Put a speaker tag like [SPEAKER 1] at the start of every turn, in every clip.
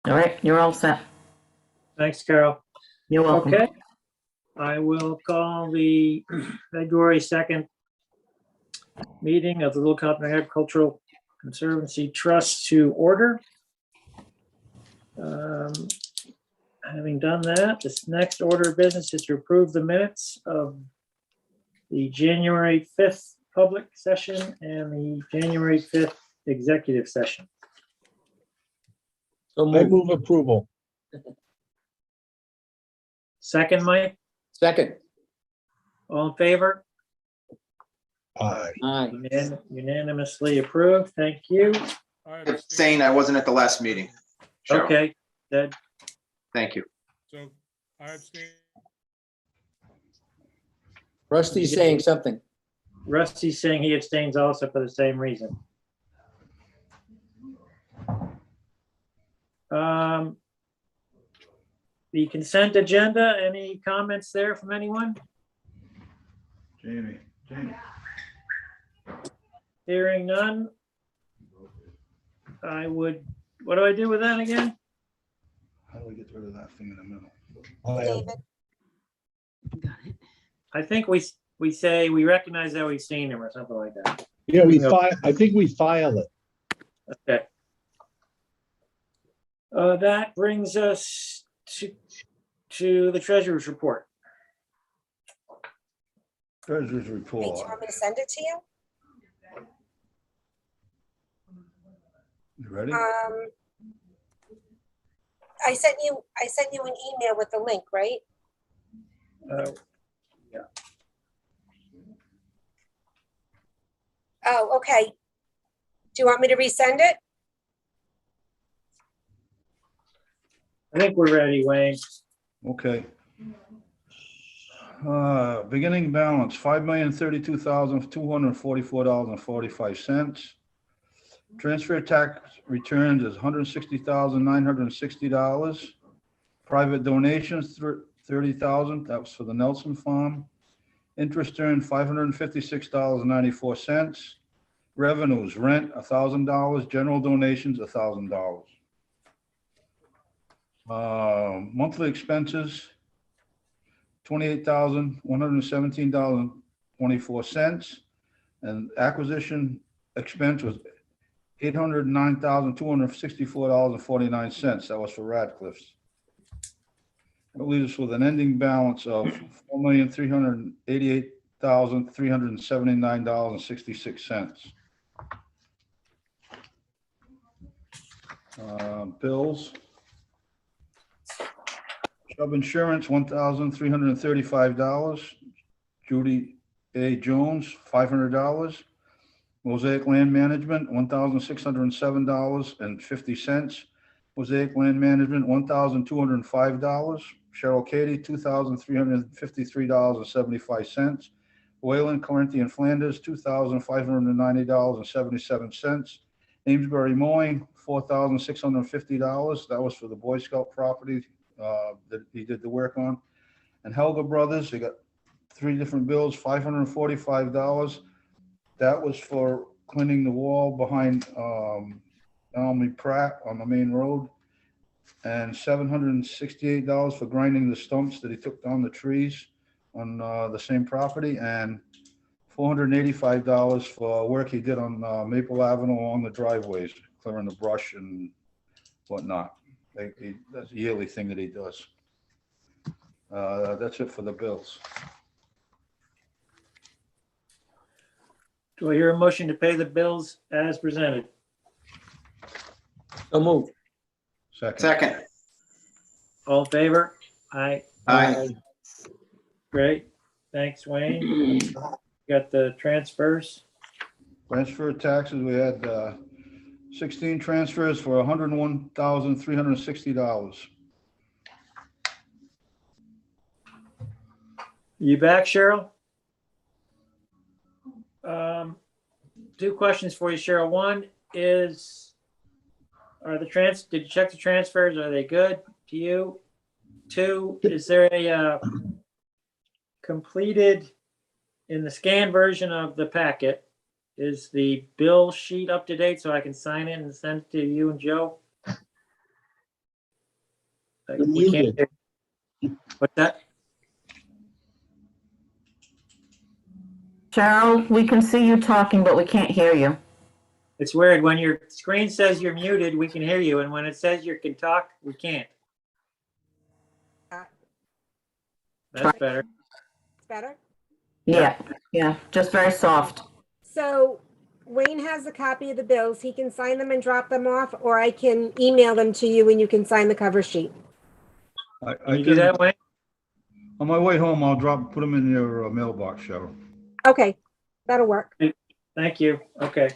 [SPEAKER 1] All right, you're all set.
[SPEAKER 2] Thanks, Carol.
[SPEAKER 1] You're welcome.
[SPEAKER 2] Okay. I will call the February 2nd meeting of the Little Compton Agricultural Conservancy Trust to order. Having done that, this next order of business is to approve the minutes of the January 5th public session and the January 5th executive session.
[SPEAKER 3] So
[SPEAKER 4] I
[SPEAKER 3] move.
[SPEAKER 4] move approval.
[SPEAKER 2] Second, Mike,
[SPEAKER 3] Second.
[SPEAKER 2] all in favor?
[SPEAKER 4] Aye.
[SPEAKER 3] Aye.
[SPEAKER 2] Unanimously approved. Thank you.
[SPEAKER 5] Abstain, I wasn't at the last meeting. Cheryl.
[SPEAKER 2] Okay, that,
[SPEAKER 5] Thank you.
[SPEAKER 6] So I abstain.
[SPEAKER 3] Rusty's saying something.
[SPEAKER 2] Rusty's saying he abstains also for the same reason. The consent agenda, any comments there from anyone?
[SPEAKER 4] Jamie.
[SPEAKER 2] Hearing none. I would, what do I do with that again?
[SPEAKER 4] How do we get rid of that thing in the middle?
[SPEAKER 2] I think we say we recognize that we've seen him or something like that.
[SPEAKER 4] Yeah, I think we file it.
[SPEAKER 2] Okay. That brings us to the treasurer's report.
[SPEAKER 4] Treasurer's
[SPEAKER 7] Wait, do you
[SPEAKER 4] report.
[SPEAKER 7] want me to send it to you?
[SPEAKER 4] You ready?
[SPEAKER 7] I sent you an email with the link, right?
[SPEAKER 2] Yeah.
[SPEAKER 7] Oh, okay. Do you want me to resend it?
[SPEAKER 4] Uh,
[SPEAKER 2] I think we're ready, Wayne.
[SPEAKER 4] Okay. Beginning balance, $5,032,244.45. Transfer tax returned is $160,960. Private donations, $30,000. That was for the Nelson Farm. Interest earned, $556.94. Revenues, rent, $1,000. General donations, $1,000. Monthly expenses, $28,117.24. And acquisition expense was $809,264.49. That was for Radcliffe's. That leaves us with an ending balance of $4,388,379.66. Bills. Chubb Insurance, $1,335. Judy A. Jones, $500. Mosaic Land Management, $1,607.50. Mosaic Land Management, $1,205. Cheryl Katie, $2,353.75. Wayland, Corinthi, and Flanders, $2,590.77. Amesbury Mowing, $4,650. That was for the Boy Scout property that he did the work on. And Helga Brothers, they got 3 different bills, $545. That was for cleaning the wall behind Almy Pratt on the main road. And $768 for grinding the stumps that he took down the trees on the same property. And $485 for work he did on Maple Avenue along the driveways, clearing the brush and whatnot. That's a yearly thing that he does. That's it for the bills.
[SPEAKER 2] Do I hear a motion to pay the bills as presented?
[SPEAKER 3] So move.
[SPEAKER 5] Second.
[SPEAKER 2] All in favor? Aye.
[SPEAKER 5] Aye.
[SPEAKER 2] Great. Thanks, Wayne. Got the transfers.
[SPEAKER 4] Transfer taxes, we had 16 transfers for $101,360.
[SPEAKER 2] You back, Cheryl? 2 questions for you, Cheryl. One is, did you check the transfers? Are they good to you? 2, is there a completed, in the scanned version of the packet, Is the bill sheet up to date so I can sign it and send it to you and Joe?
[SPEAKER 3] You're
[SPEAKER 2] We can't
[SPEAKER 3] muted.
[SPEAKER 2] What's that?
[SPEAKER 1] Cheryl, we can see you talking, but we can't hear you.
[SPEAKER 2] It's weird. When your screen says you're muted, we can hear you. And when it says you can talk, we can't. That's better.
[SPEAKER 7] It's better.
[SPEAKER 1] Yeah, just very soft.
[SPEAKER 7] So Wayne has a copy of the bills. He can sign them and drop them off, or I can email them to you and you can sign the cover sheet.
[SPEAKER 2] Can you do that, Wayne?
[SPEAKER 4] On my way home, I'll put them in your mailbox, Cheryl.
[SPEAKER 7] Okay, that'll work.
[SPEAKER 2] Thank you. Okay.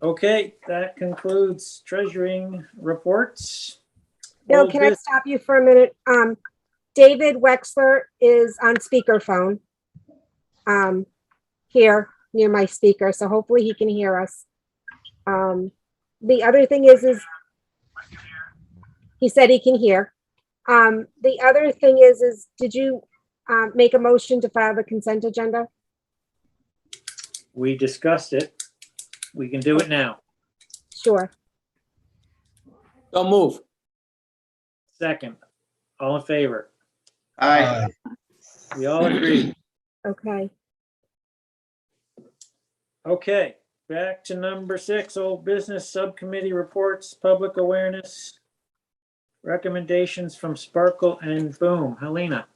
[SPEAKER 2] Okay, that concludes treasuring reports.
[SPEAKER 7] Bill,
[SPEAKER 2] Old
[SPEAKER 7] can I
[SPEAKER 2] bus-
[SPEAKER 7] stop you for a minute? David Wexler is on speakerphone. Here near my speaker, so hopefully he can hear us. The other thing is he said he can hear. The other thing is did you make a motion to file the consent agenda?
[SPEAKER 2] We discussed it. We can do it now.
[SPEAKER 7] Sure.
[SPEAKER 3] Don't move.
[SPEAKER 2] Second, all in favor?
[SPEAKER 5] Aye.
[SPEAKER 2] We all agree.
[SPEAKER 7] Okay.
[SPEAKER 2] Okay, back to number 6, old business subcommittee reports, public awareness, recommendations from Sparkle and Boom. Helena.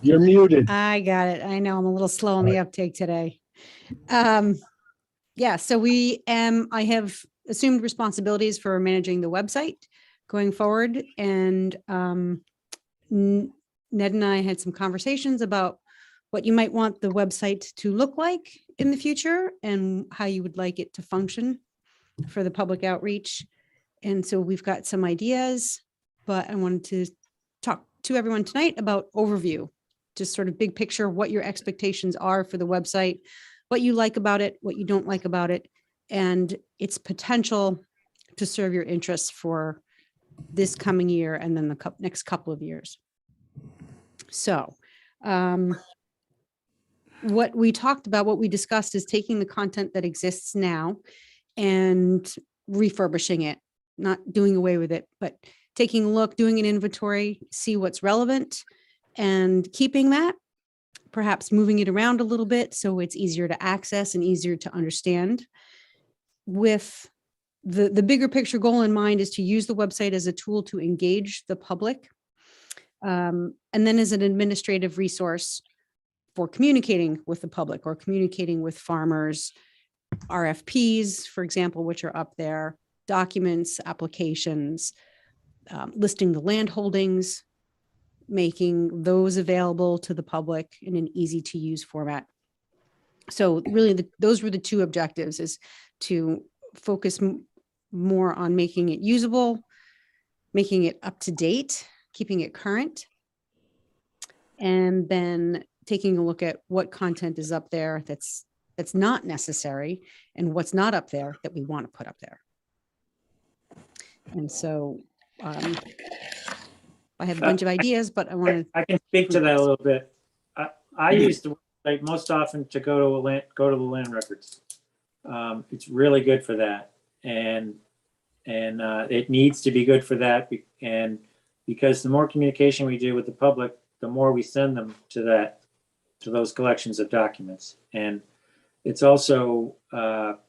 [SPEAKER 3] You're muted.
[SPEAKER 8] I got it. I know I'm a little slow on the uptake today. Yeah, so I have assumed responsibilities for managing the website going forward. And Ned and I had some conversations about what you might want the website to look like in the future and how you would like it to function for the public outreach. And so we've got some ideas, but I wanted to talk to everyone tonight about overview, just sort of big picture, what your expectations are for the website, what you like about it, what you don't like about it, and its potential to serve your interests for this coming year and then the next couple of years. So what we talked about, what we discussed is taking the content that exists now and refurbishing it, not doing away with it, but taking a look, doing an inventory, see what's relevant and keeping that, perhaps moving it around a little bit so it's easier to access and easier to understand. With the bigger picture goal in mind is to use the website as a tool to engage the public, and then as an administrative resource for communicating with the public or communicating with farmers, RFPs, for example, which are up there, documents, applications, listing the land holdings, making those available to the public in an easy to use format. So really those were the two objectives, is to focus more on making it usable, making it up to date, keeping it current, and then taking a look at what content is up there that's not necessary and what's not up there that we want to put up there. And so I have a bunch of ideas, but I want to.
[SPEAKER 2] I can speak to that a little bit. I use the website most often to go to the land records. It's really good for that, and it needs to be good for that. And because the more communication we do with the public, the more we send them to those collections of documents. And it's also, well,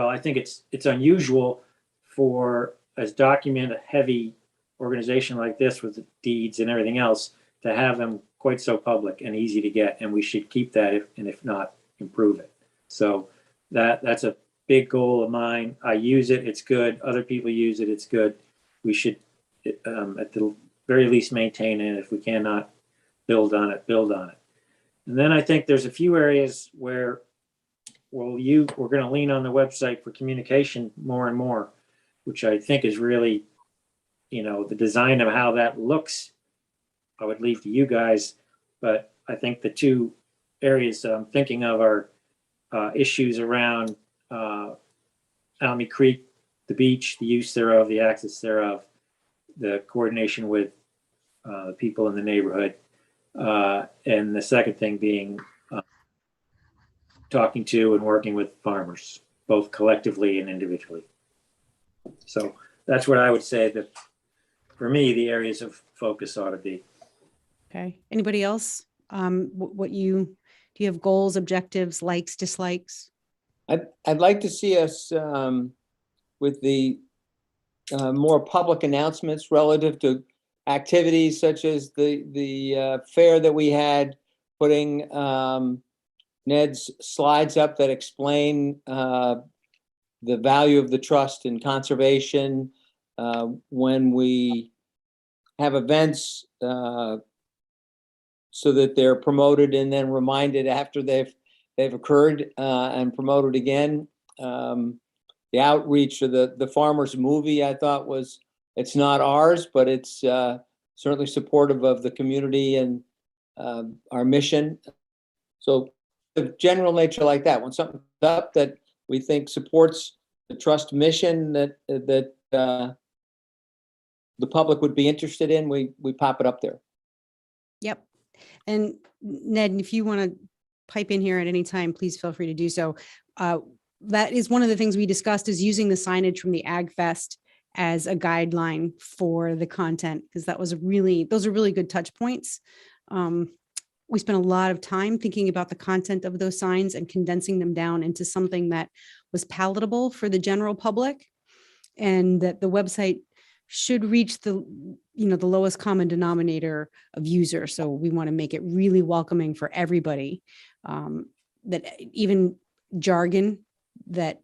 [SPEAKER 2] I think it's unusual for a document-heavy organization like this with the deeds and everything else to have them quite so public and easy to get. And we should keep that, if not, improve it. So that's a big goal of mine. I use it. It's good. Other people use it. It's good. We should, at the very least, maintain it. If we cannot build on it. And then I think there's a few areas where we're going to lean on the website for communication more and more, which I think is really, the design of how that looks, I would leave to you guys. But I think the two areas that I'm thinking of are issues around Almy Creek, the beach, the use thereof, the access thereof, the coordination with the people in the neighborhood, And the second thing being talking to and working with farmers, both collectively and individually. So that's what I would say that, for me, the areas of focus ought to be.
[SPEAKER 8] Okay. Anybody else? Do you have goals, objectives, likes, dislikes?
[SPEAKER 3] I'd like to see us with the more public announcements relative to activities such as the fair that we had, putting Ned's slides up that explain the value of the trust in conservation. When we have events so that they're promoted and then reminded after they've occurred and promoted again. The outreach of the farmers movie, I thought it's not ours, but it's certainly supportive of the community and our mission. So the general nature like that, when something's up that we think supports the trust mission that the public would be interested in, we pop it up there.
[SPEAKER 8] Yep. And Ned, if you want to pipe in here at any time, please feel free to do so. That is one of the things we discussed, is using the signage from the Ag Fest as a guideline for the content, because those are really good touch points. We spent a lot of time thinking about the content of those signs and condensing them down into something that was palatable for the general public, and that the website should reach the lowest common denominator of users. So we want to make it really welcoming for everybody. That even jargon that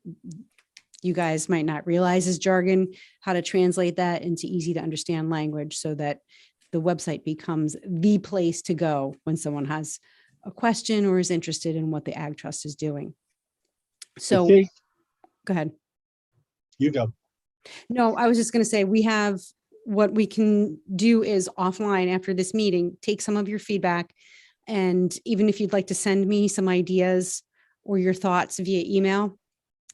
[SPEAKER 8] you guys might not realize is jargon, how to translate that into easy to understand language so that the website becomes the place to go when someone has a question or is interested in what the Ag Trust is doing. So
[SPEAKER 3] I think,
[SPEAKER 8] go ahead.
[SPEAKER 3] you go.
[SPEAKER 8] No, I was just going to say, what we can do is offline after this meeting, take some of your feedback. And even if you'd like to send me some ideas or your thoughts via email,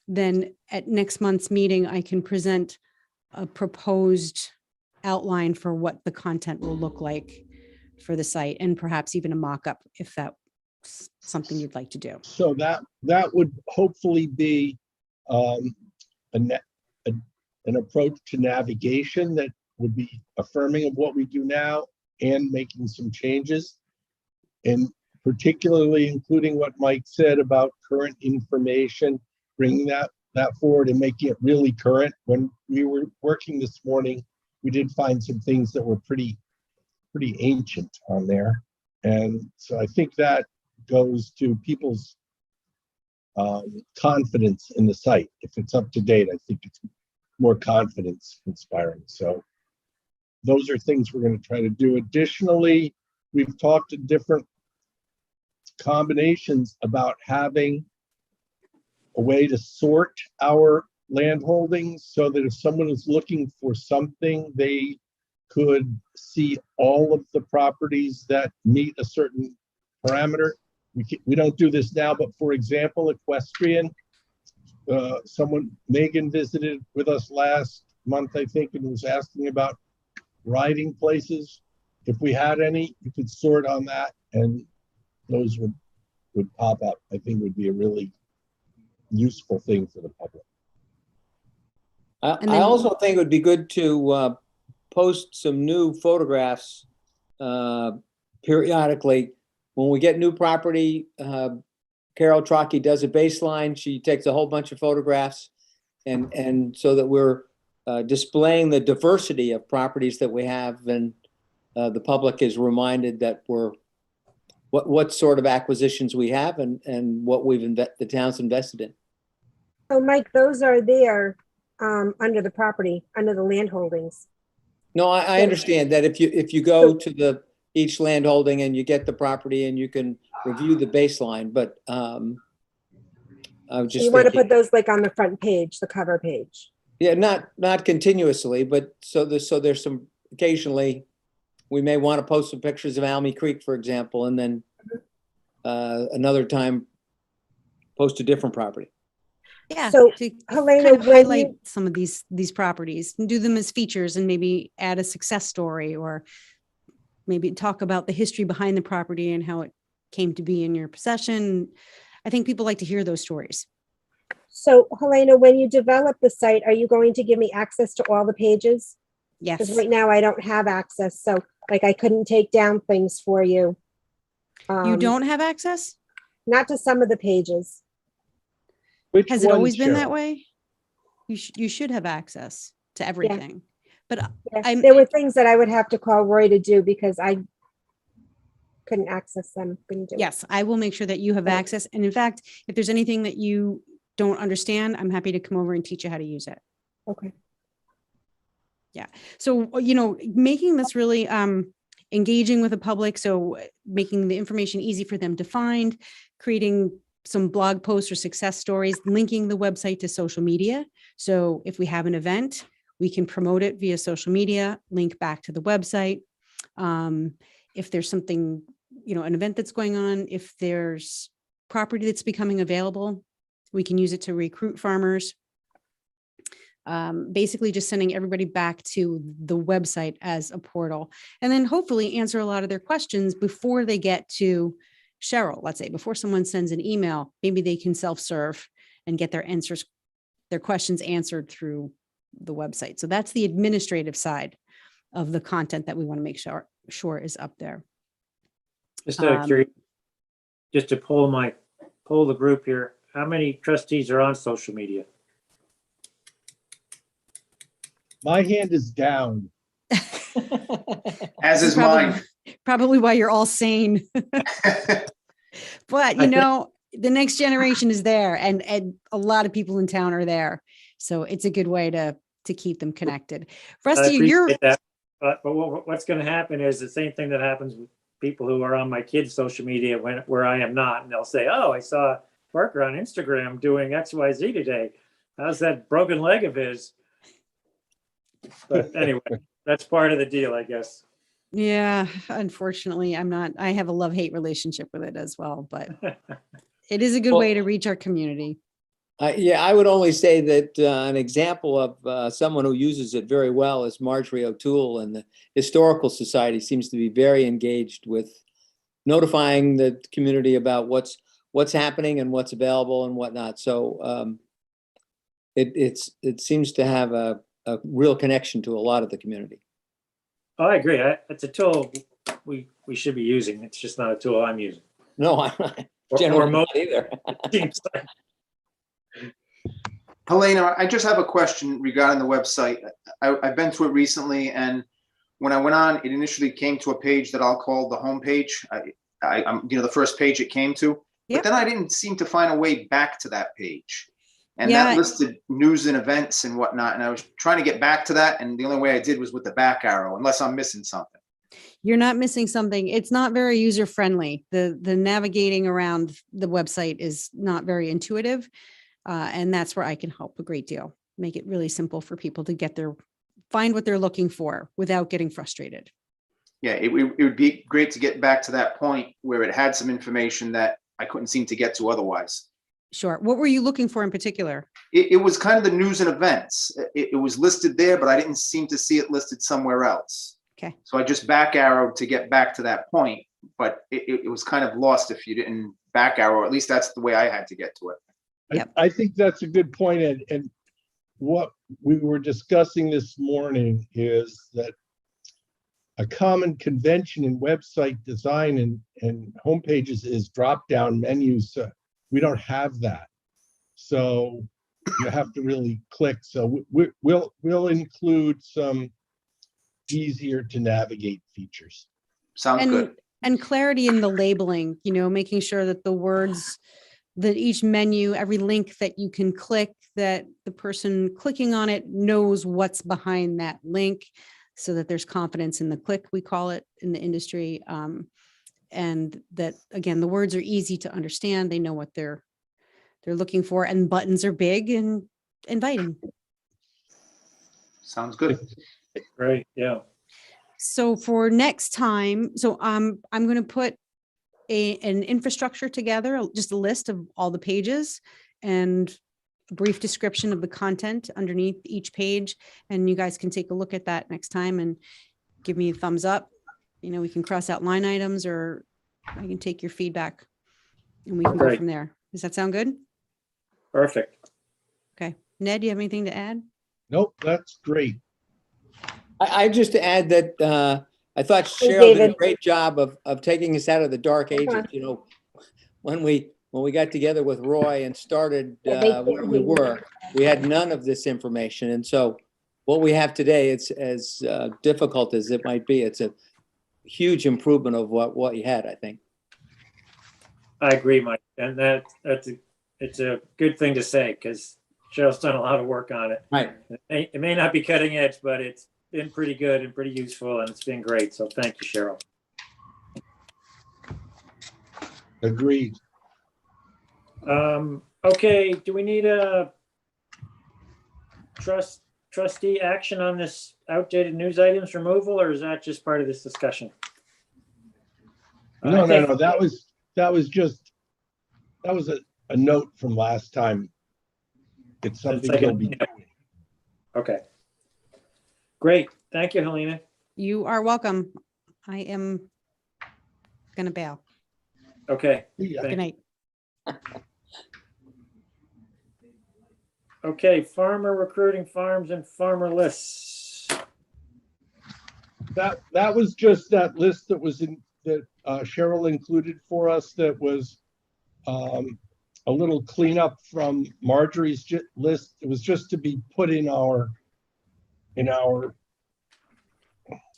[SPEAKER 8] then at next month's meeting, I can present a proposed outline for what the content will look like for the site, and perhaps even a mock-up if that's something you'd like to do.
[SPEAKER 3] So that would hopefully be an approach to navigation that would be affirming of what we do now and making some changes, and particularly including what Mike said about current information, bringing that forward and making it really current. When we were working this morning, we did find some things that were pretty ancient on there. And so I think that goes to people's confidence in the site. If it's up to date, I think it's more confidence inspiring. So those are things we're going to try to do. Additionally, we've talked to different combinations about having a way to sort our land holdings so that if someone is looking for something, they could see all of the properties that meet a certain parameter. We don't do this now, but for example, equestrian, Megan visited with us last month, I think, and was asking about riding places. If we had any, you could sort on that, and those would pop up. I think would be a really useful thing for the public.
[SPEAKER 8] And
[SPEAKER 3] I
[SPEAKER 8] then-
[SPEAKER 3] also think it would be good to post some new photographs periodically. When we get new property, Carol Trocchi does a baseline. She takes a whole bunch of photographs, and so that we're displaying the diversity of properties that we have, and the public is reminded that what sort of acquisitions we have and what the town's invested in.
[SPEAKER 7] So Mike, those are there under the property, under the land holdings.
[SPEAKER 3] No, I understand that if you go to each land holding and you get the property and you can review the baseline, but I was just
[SPEAKER 7] You want to
[SPEAKER 3] thinking,
[SPEAKER 7] put those like on the front page, the cover page.
[SPEAKER 3] yeah, not continuously, but so there's some occasionally we may want to post some pictures of Almy Creek, for example, and then another time post a different property.
[SPEAKER 8] Yeah.
[SPEAKER 7] So,
[SPEAKER 8] to
[SPEAKER 7] Helena,
[SPEAKER 8] kind of
[SPEAKER 7] when
[SPEAKER 8] highlight
[SPEAKER 7] you-
[SPEAKER 8] some of these properties and do them as features and maybe add a success story or maybe talk about the history behind the property and how it came to be in your possession. I think people like to hear those stories.
[SPEAKER 7] So Helena, when you develop the site, are you going to give me access to all the pages? Because
[SPEAKER 8] Yes.
[SPEAKER 7] right now I don't have access. So like I couldn't take down things for you.
[SPEAKER 8] You don't have access?
[SPEAKER 7] Not to some of the pages.
[SPEAKER 3] Which
[SPEAKER 8] Has it
[SPEAKER 3] ones,
[SPEAKER 8] always been that
[SPEAKER 3] Cheryl?
[SPEAKER 8] way? You should have access to everything. But
[SPEAKER 7] Yeah,
[SPEAKER 8] I'm,
[SPEAKER 7] there were things that I would have to call Roy to do because I couldn't access them. Couldn't do it.
[SPEAKER 8] yes, I will make sure that you have
[SPEAKER 7] Right.
[SPEAKER 8] access. And in fact, if there's anything that you don't understand, I'm happy to come over and teach you how to use it.
[SPEAKER 7] Okay.
[SPEAKER 8] So, making this really engaging with the public. So making the information easy for them to find, creating some blog posts or success stories, linking the website to social media. So if we have an event, we can promote it via social media, link back to the website. If there's something, an event that's going on, if there's property that's becoming available, we can use it to recruit farmers. Basically just sending everybody back to the website as a portal, and then hopefully answer a lot of their questions before they get to Cheryl. Let's say before someone sends an email, maybe they can self-serve and get their questions answered through the website. So that's the administrative side of the content that we want to make sure is up there.
[SPEAKER 2] Just out of curiosity, just to poll the group here, how many trustees are on social media?
[SPEAKER 3] My hand is down.
[SPEAKER 5] As is mine.
[SPEAKER 8] Probably why you're all sane. But the next generation is there, and a lot of people in town are there. So it's a good way to keep them connected. Rusty,
[SPEAKER 2] appreciate that. But what's going to happen is the same thing that happens with people who are on my kids' social media where I am not. And they'll say, oh, I saw Parker on Instagram doing XYZ today. How's that broken leg of his? But anyway, that's part of the deal, I guess.
[SPEAKER 8] Yeah, unfortunately, I have a love-hate relationship with it as well, but it is a good way to reach our community.
[SPEAKER 9] Yeah, I would only say that an example of someone who uses it very well is Marjorie O'Toole, and the Historical Society seems to be very engaged with notifying the community about what's happening and what's available and whatnot. So it seems to have a real connection to a lot of the community.
[SPEAKER 2] Oh, I agree. It's a tool we should be using. It's just not a tool I'm using.
[SPEAKER 9] No, I'm not
[SPEAKER 2] Or
[SPEAKER 9] generally
[SPEAKER 2] most
[SPEAKER 9] not either.
[SPEAKER 2] seems like.
[SPEAKER 5] Helena, I just have a question regarding the website. I've been to it recently, and when I went on, it initially came to a page that I'll call the home page. I'm the first page it came to,
[SPEAKER 8] Yep.
[SPEAKER 5] but then I didn't seem to find a way back to that page. And
[SPEAKER 8] Yeah.
[SPEAKER 5] that listed news and events and whatnot. And I was trying to get back to that, and the only way I did was with the back arrow, unless I'm missing something.
[SPEAKER 8] You're not missing something. It's not very user-friendly. The navigating around the website is not very intuitive. And that's where I can help a great deal. Make it really simple for people to find what they're looking for without getting frustrated.
[SPEAKER 5] Yeah, it would be great to get back to that point where it had some information that I couldn't seem to get to otherwise.
[SPEAKER 8] Sure. What were you looking for in particular?
[SPEAKER 5] It was kind of the news and events. It was listed there, but I didn't seem to see it listed somewhere else.
[SPEAKER 8] Okay.
[SPEAKER 5] So I just back arrowed to get back to that point, but it was kind of lost if you didn't back arrow. At least that's the way I had to get to it.
[SPEAKER 8] Yep.
[SPEAKER 3] I think that's a good point, and what we were discussing this morning is that a common convention in website design and homepages is drop-down menus. We don't have that. So you have to really click. So we'll include some easier to navigate features.
[SPEAKER 5] Sounds good.
[SPEAKER 8] And clarity in the labeling, making sure that the words that each menu, every link that you can click, that the person clicking on it knows what's behind that link, so that there's confidence in the click, we call it in the industry. And that, again, the words are easy to understand. They know what they're looking for, and buttons are big and inviting.
[SPEAKER 5] Sounds good.
[SPEAKER 2] Right. Yeah.
[SPEAKER 8] So for next time, I'm going to put an infrastructure together, just a list of all the pages and a brief description of the content underneath each page. And you guys can take a look at that next time and give me a thumbs up. we can cross out line items, or I can take your feedback and we can go
[SPEAKER 2] Great.
[SPEAKER 8] from there. Does that sound good?
[SPEAKER 2] Perfect.
[SPEAKER 8] Okay. Ned, do you have anything to add?
[SPEAKER 3] Nope, that's great.
[SPEAKER 9] I just add that I thought
[SPEAKER 7] Hey,
[SPEAKER 9] Cheryl did a
[SPEAKER 7] David.
[SPEAKER 9] great job of taking us out of the dark
[SPEAKER 7] Hold
[SPEAKER 9] ages.
[SPEAKER 7] on.
[SPEAKER 9] You know, when we got together with Roy and started
[SPEAKER 7] Yeah, they
[SPEAKER 9] where
[SPEAKER 7] can't
[SPEAKER 9] we
[SPEAKER 7] hear you.
[SPEAKER 9] were, we had none of this information. And so what we have today, it's as difficult as it might be. It's a huge improvement of what you had, I think.
[SPEAKER 2] I agree, Mike. And it's a good thing to say because Cheryl's done a lot of work on it.
[SPEAKER 9] Right.
[SPEAKER 2] It may not be cutting edge, but it's been pretty good and pretty useful, and it's been great. So thank you, Cheryl.
[SPEAKER 3] Agreed.
[SPEAKER 2] Okay, do we need a trustee action on this outdated news items removal, or is that just part of this discussion?
[SPEAKER 3] No,
[SPEAKER 2] I think-
[SPEAKER 3] no, that was just, that was a note from last time. It's something
[SPEAKER 2] like
[SPEAKER 3] you'll
[SPEAKER 2] an-
[SPEAKER 3] be doing.
[SPEAKER 2] Okay. Great. Thank you, Helena.
[SPEAKER 8] You are welcome. I am gonna bail.
[SPEAKER 2] Okay.
[SPEAKER 3] Yeah.
[SPEAKER 8] Good night.
[SPEAKER 2] Okay, farmer recruiting farms and farmer lists.
[SPEAKER 3] That was just that list that was in, that Cheryl included for us, that was a little cleanup from Marjorie's list. It was just to be put in our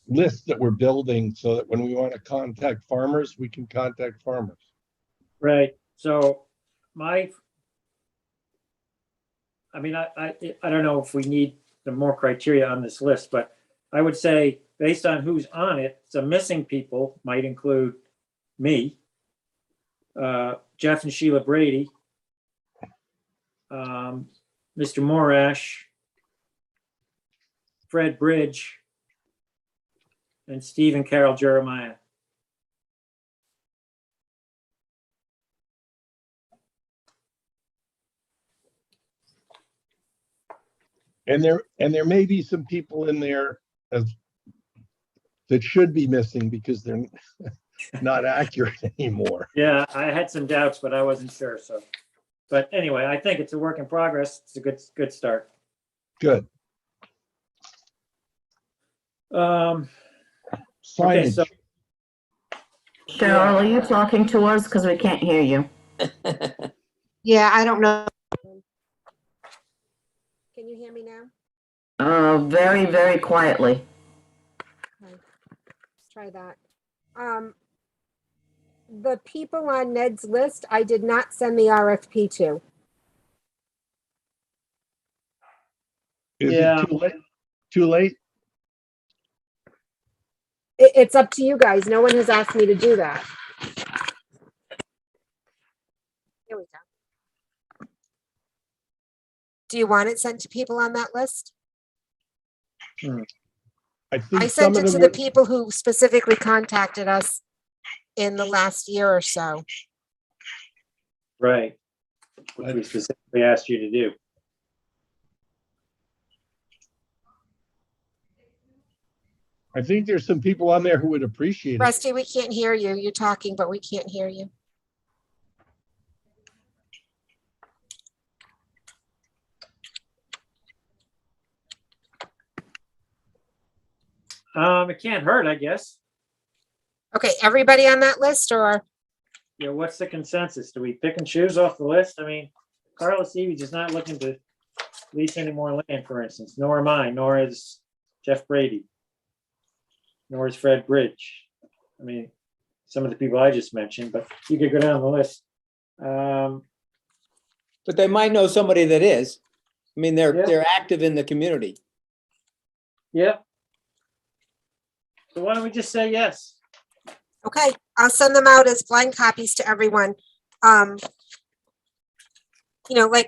[SPEAKER 3] list that we're building, so that when we want to contact farmers, we can contact farmers.
[SPEAKER 2] Right. So I don't know if we need the more criteria on this list, but I would say based on who's on it, some missing people might include me, Jeff and Sheila Brady, Mr. Morash, Fred Bridge, and Steve and Carol Jeremiah.
[SPEAKER 3] And there may be some people in there that should be missing because they're not accurate anymore.
[SPEAKER 2] Yeah, I had some doubts, but I wasn't sure. So, but anyway, I think it's a work in progress. It's a good start.
[SPEAKER 3] Good.
[SPEAKER 2] Okay,
[SPEAKER 3] Signage.
[SPEAKER 2] so
[SPEAKER 1] Cheryl, are you talking to us? Because we can't hear you.
[SPEAKER 7] Yeah, I don't know. Can you hear me now?
[SPEAKER 1] Very, very quietly.
[SPEAKER 7] Okay. Let's try that. The people on Ned's list, I did not send the RFP to.
[SPEAKER 3] Is
[SPEAKER 2] Yeah.
[SPEAKER 3] it too late? Too late?
[SPEAKER 7] It's up to you guys. No one has asked me to do that. Here we go. Do you want it sent to people on that list?
[SPEAKER 3] I think
[SPEAKER 7] I
[SPEAKER 3] some
[SPEAKER 7] sent
[SPEAKER 3] of
[SPEAKER 7] it to
[SPEAKER 3] them
[SPEAKER 7] the
[SPEAKER 3] would,
[SPEAKER 7] people who specifically contacted us in the last year or so.
[SPEAKER 2] right, which we specifically asked you to do.
[SPEAKER 3] I think there's some people on there who would appreciate it.
[SPEAKER 7] Rusty, we can't hear you. You're talking, but we can't hear you.
[SPEAKER 2] It can't hurt, I guess.
[SPEAKER 7] Okay, everybody on that list, or?
[SPEAKER 2] Yeah, what's the consensus? Do we pick and choose off the list? I mean, Carlos Stevens is not looking to lease any more land, for instance, nor am I, nor is Jeff Brady, nor is Fred Bridge. I mean, some of the people I just mentioned, but you could go down the list.
[SPEAKER 9] But they might know somebody that is. I mean,
[SPEAKER 2] Yeah.
[SPEAKER 9] they're active in the community.
[SPEAKER 2] Yep. So why don't we just say yes?
[SPEAKER 7] Okay, I'll send them out as blind copies to everyone. Like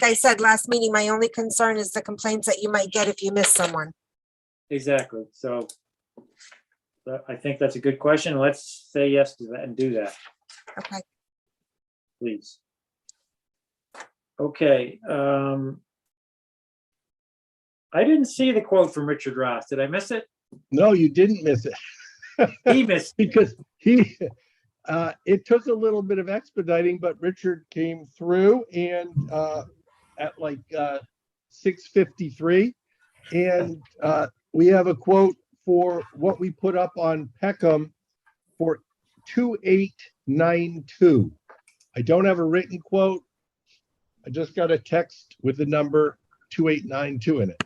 [SPEAKER 7] I said, last meeting, my only concern is the complaints that you might get if you miss someone.
[SPEAKER 2] Exactly. So I think that's a good question. Let's say yes to that and do that,
[SPEAKER 7] Okay.
[SPEAKER 2] please. Okay. I didn't see the quote from Richard Ross. Did I miss it?
[SPEAKER 3] No, you didn't miss it.
[SPEAKER 2] He missed.
[SPEAKER 3] because it took a little bit of expediting, but Richard came through and at like 6:53, and we have a quote for what we put up on Peckham for 2892. I don't have a written quote. I just got a text with the number 2892 in it,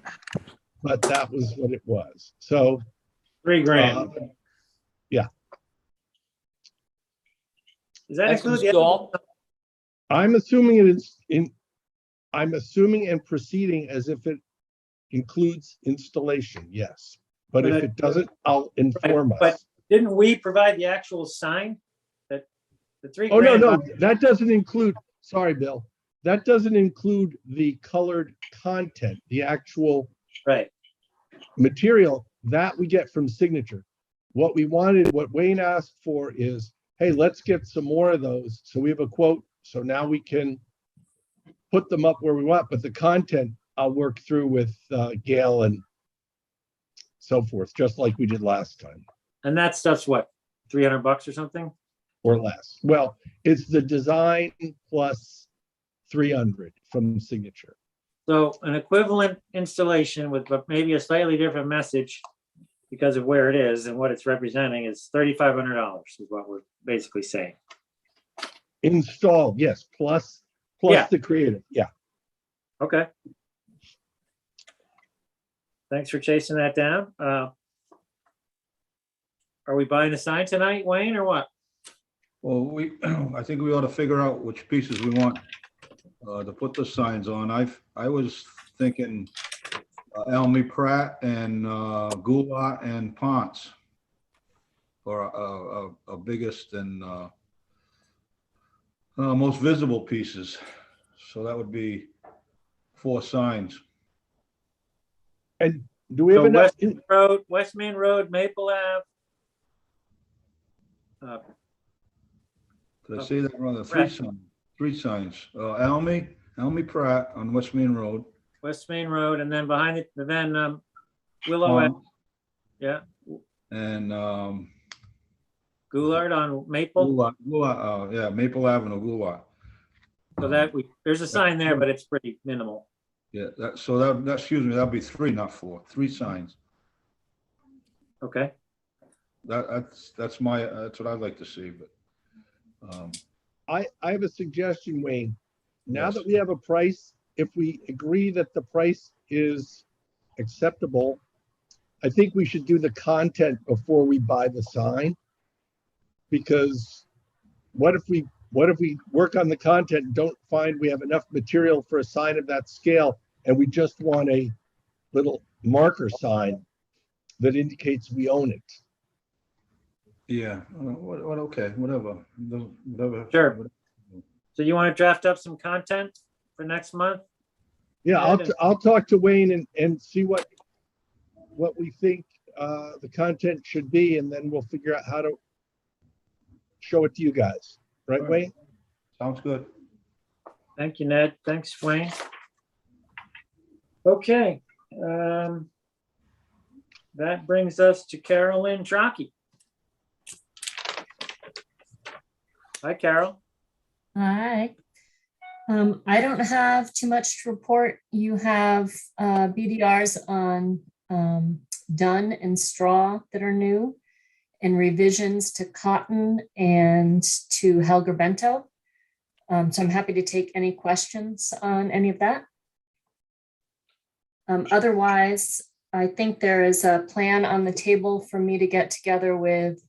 [SPEAKER 3] but that was what it was. So
[SPEAKER 2] $3,000.
[SPEAKER 3] yeah.
[SPEAKER 2] Does that
[SPEAKER 9] That's
[SPEAKER 2] include the
[SPEAKER 9] installed?
[SPEAKER 3] I'm assuming it is I'm assuming and proceeding as if it includes installation, yes. But if it doesn't, I'll inform
[SPEAKER 2] But
[SPEAKER 3] us.
[SPEAKER 2] didn't we provide the actual sign? That the $3,000?
[SPEAKER 3] Oh, no, that doesn't include, sorry, Bill. That doesn't include the colored content, the actual
[SPEAKER 2] Right.
[SPEAKER 3] material that we get from Signature. What we wanted, what Wayne asked for is, hey, let's get some more of those. So we have a quote. So now we can put them up where we want, but the content I'll work through with Gail and so forth, just like we did last time,
[SPEAKER 2] And that stuff's what, $300 or something?
[SPEAKER 3] or less. Well, it's the design plus 300 from Signature.
[SPEAKER 2] So an equivalent installation with maybe a slightly different message because of where it is and what it's representing is $3,500 is what we're basically saying.
[SPEAKER 3] Installed, yes, plus
[SPEAKER 2] Yeah.
[SPEAKER 3] the creative, yeah.
[SPEAKER 2] Okay. Thanks for chasing that down. Are we buying a sign tonight, Wayne, or what?
[SPEAKER 4] Well, I think we ought to figure out which pieces we want to put the signs on. I was thinking Elmy Pratt and Goulart and Ponce are our biggest and most visible pieces. So that would be 4 signs.
[SPEAKER 3] And do we have
[SPEAKER 2] So
[SPEAKER 3] enough?
[SPEAKER 2] West Main Road, Maple Ave.
[SPEAKER 4] Did I say that wrong? 3 signs. 3 signs. Elmy Pratt on West Main Road.
[SPEAKER 2] West Main Road, and then behind it, then Willow Ave.
[SPEAKER 4] Ponce,
[SPEAKER 2] Yeah,
[SPEAKER 4] and
[SPEAKER 2] Goulart on Maple.
[SPEAKER 4] Goulart, yeah, Maple Avenue, Goulart.
[SPEAKER 2] So that there's a sign there, but it's pretty minimal.
[SPEAKER 4] Yeah, that excuse me, that'll be 3, not 4. 3 signs.
[SPEAKER 2] Okay.
[SPEAKER 4] That's what I'd like to see, but
[SPEAKER 3] I have a suggestion, Wayne. Now
[SPEAKER 4] Yes.
[SPEAKER 3] that we have a price, if we agree that the price is acceptable, I think we should do the content before we buy the sign. Because what if we work on the content and don't find we have enough material for a sign of that scale, and we just want a little marker sign that indicates we own it?
[SPEAKER 4] yeah, okay, whatever.
[SPEAKER 2] Sure. So you want to draft up some content for next month?
[SPEAKER 3] Yeah,
[SPEAKER 2] Yeah.
[SPEAKER 3] I'll talk to Wayne and see what we think the content should be, and then we'll figure out how to show it to you guys. Right,
[SPEAKER 4] All right.
[SPEAKER 3] Wayne?
[SPEAKER 4] Sounds good.
[SPEAKER 2] Thank you, Ned. Thanks, Wayne. Okay. That brings us to Carolyn Trocchi. Hi, Carol.
[SPEAKER 10] Hi. I don't have too much to report. You have BDRs on Dunn and Straw that are new, and revisions to Cotton and to Helga Bento. So I'm happy to take any questions on any of that. Otherwise, I think there is a plan on the table for me to get together with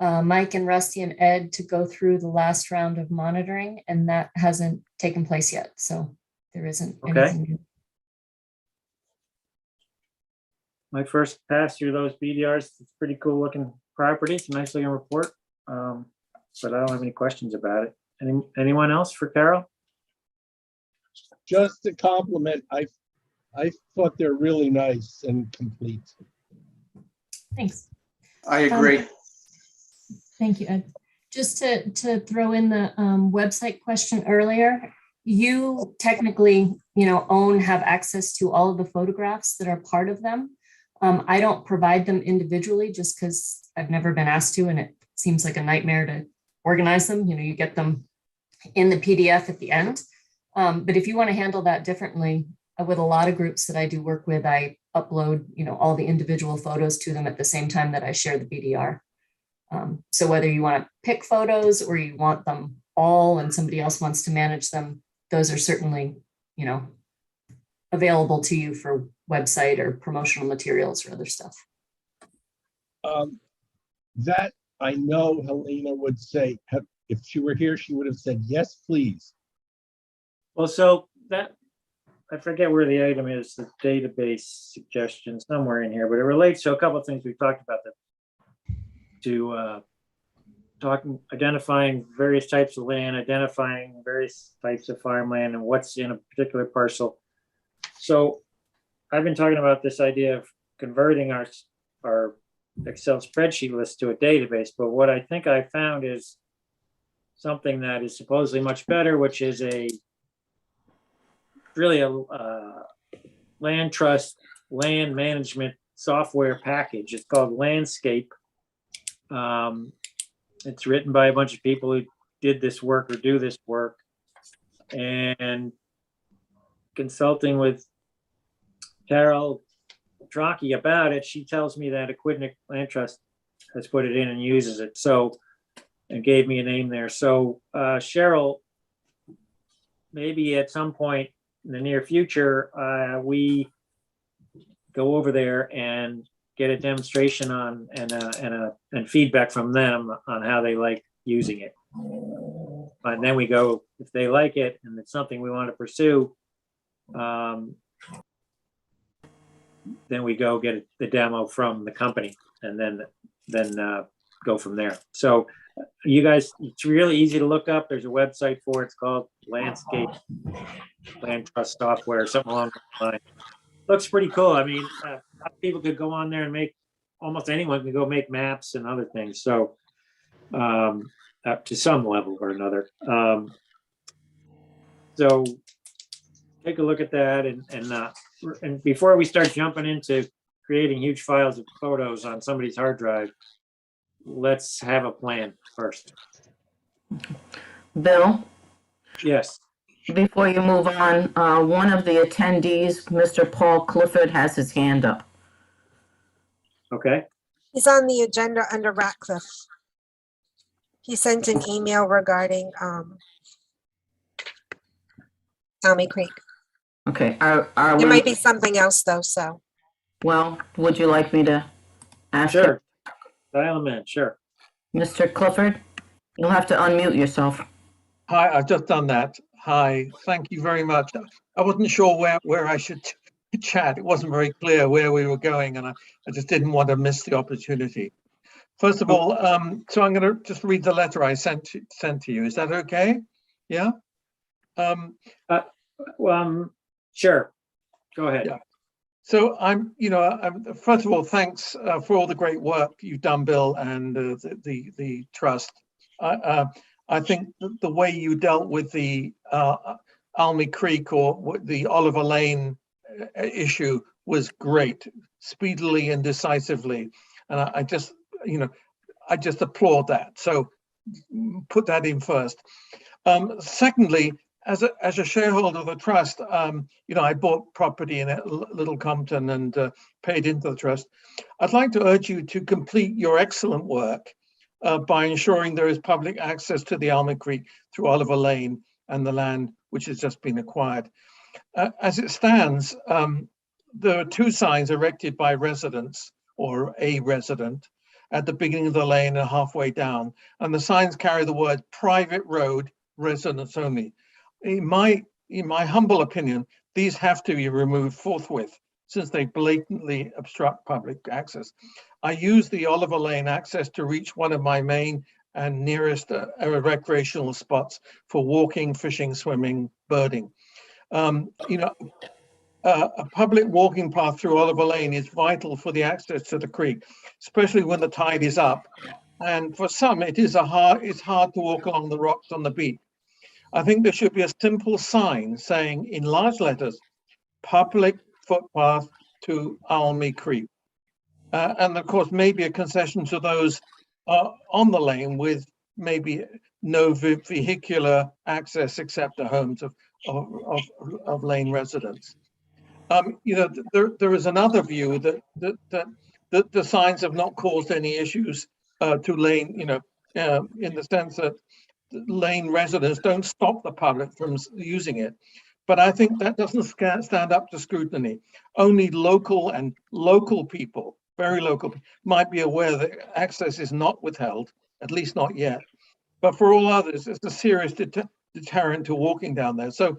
[SPEAKER 10] Mike and Rusty and Ed to go through the last round of monitoring, and that hasn't taken place yet. So there isn't
[SPEAKER 2] Okay.
[SPEAKER 10] anything new.
[SPEAKER 2] My first pass through those BDRs, it's pretty cool looking property. It's a nice looking report. But I don't have any questions about it. Anyone else for Carol?
[SPEAKER 3] Just a compliment. I thought they're really nice and complete.
[SPEAKER 10] Thanks.
[SPEAKER 5] I agree.
[SPEAKER 10] Thank you, Ed. Just to throw in the website question earlier, you technically, have access to all of the photographs that are part of them. I don't provide them individually just because I've never been asked to, and it seems like a nightmare to organize them. You know, you get them in the PDF at the end. But if you want to handle that differently, with a lot of groups that I do work with, I upload, you know, all the individual photos to them at the same time that I share the BDR. So whether you want to pick photos or you want them all and somebody else wants to manage them, those are certainly, you know, available to you for website or promotional materials or other stuff.
[SPEAKER 3] That I know Helena would say, if she were here, she would have said, yes, please.
[SPEAKER 2] Well, so that, I forget where the item is, the database suggestion somewhere in here, but it relates to a couple of things we've talked about, identifying various types of land, identifying various types of farmland and what's in a particular parcel. So I've been talking about this idea of converting our Excel spreadsheet list to a database, but what I think I found is something that is supposedly much better, which is really a land trust, land management software package. It's called Landscape. It's written by a bunch of people who did this work or do this work, and consulting with Carol Trocchi about it, she tells me that Aquidneck Land Trust has put it in and uses it. So, and gave me a name there. So Cheryl, maybe at some point in the near future, we go over there and get a demonstration on and feedback from them on how they like using it. And then we go, if they like it and it's something we want to pursue, then we go get the demo from the company and then go from there. So you guys, it's really easy to look up. There's a website for it. It's called Landscape Land Trust Software, something along those lines. Looks pretty cool. I mean, people could go on there and almost anyone can go make maps and other things. So up to some level or another. So take a look at that, and before we start jumping into creating huge files of photos on somebody's hard drive, let's have a plan first.
[SPEAKER 1] Bill,
[SPEAKER 2] Yes.
[SPEAKER 1] before you move on, one of the attendees, Mr. Paul Clifford, has his hand up.
[SPEAKER 2] Okay.
[SPEAKER 7] He's on the agenda under Ratcliffe. He sent an email regarding Tommy Creek.
[SPEAKER 1] Okay, are
[SPEAKER 7] There might
[SPEAKER 1] we,
[SPEAKER 7] be something else though, so.
[SPEAKER 1] well, would you like me to ask?
[SPEAKER 2] Sure. Dial him in. Sure.
[SPEAKER 1] Mr. Clifford, you'll have to unmute yourself.
[SPEAKER 11] Hi, I've just done that. Hi, thank you very much. I wasn't sure where I should chat. It wasn't very clear where we were going, and I just didn't want to miss the opportunity. First of all, so I'm going to just read the letter I sent to you. Is that okay? Yeah.
[SPEAKER 2] Sure. Go ahead.
[SPEAKER 11] Yeah. So first of all, thanks for all the great work you've done, Bill, and the trust. I think the way you dealt with the Almy Creek or the Oliver Lane issue was great, speedily and decisively, and I just applaud that. So put that in first. Secondly, as a shareholder of the trust, I bought property in Little Compton and paid into the trust. I'd like to urge you to complete your excellent work by ensuring there is public access to the Almy Creek through Oliver Lane and the land which has just been acquired. As it stands, there are 2 signs erected by residents or a resident at the beginning of the lane and halfway down, and the signs carry the word private road, residents only. In my humble opinion, these have to be removed forthwith since they blatantly obstruct public access. I use the Oliver Lane access to reach one of my main and nearest recreational spots for walking, fishing, swimming, birding. A public walking path through Oliver Lane is vital for the access to the creek, especially when the tide is up. And for some, it's hard to walk along the rocks on the beach. I think there should be a simple sign saying in large letters, public footpath to Almy Creek. And of course, maybe a concession to those on the lane with maybe no vehicular access except to homes of lane residents. You know, there is another view that the signs have not caused any issues to lane, you know, in the sense that lane residents don't stop the public from using it. But I think that doesn't stand up to scrutiny. Only local people, very local, might be aware that access is not withheld, at least not yet. But for all others, it's a serious deterrent to walking down there. So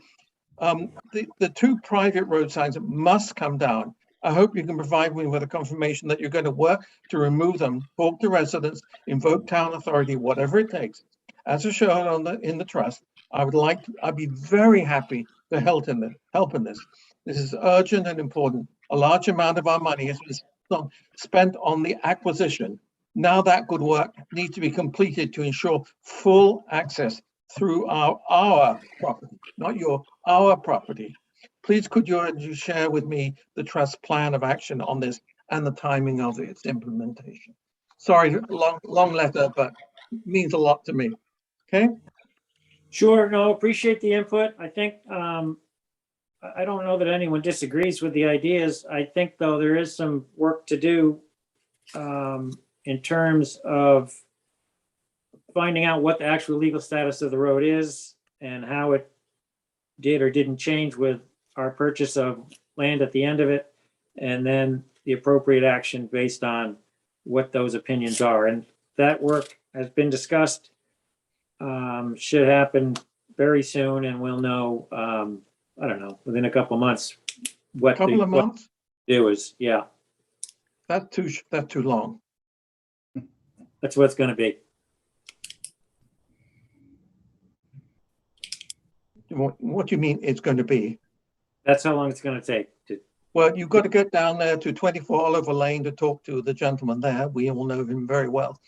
[SPEAKER 11] the two private road signs must come down. I hope you can provide me with a confirmation that you're going to work to remove them, talk to residents, invoke town authority, whatever it takes. As a shareholder in the trust, I'd be very happy to help in this. This is urgent and important. A large amount of our money has been spent on the acquisition. Now that good work needs to be completed to ensure full access through our property, not our property. Please could you share with me the trust plan of action on this and the timing of its implementation? Sorry, long letter, but it means a lot to me. Okay.
[SPEAKER 2] Sure, no, appreciate the input. I think, I don't know that anyone disagrees with the ideas. I think, though, there is some work to do in terms of finding out what the actual legal status of the road is and how it did or didn't change with our purchase of land at the end of it, and then the appropriate action based on what those opinions are. And that work has been discussed, should happen very soon, and we'll know, I don't know, within a couple of months.
[SPEAKER 11] Couple of months?
[SPEAKER 2] Do is, yeah.
[SPEAKER 11] That's too long.
[SPEAKER 2] That's what it's going to be.
[SPEAKER 11] What do you mean it's going to be?
[SPEAKER 2] That's how long it's going to take.
[SPEAKER 11] Well, you've got to get down there to 24 Oliver Lane to talk to the gentleman there. We all know him very well,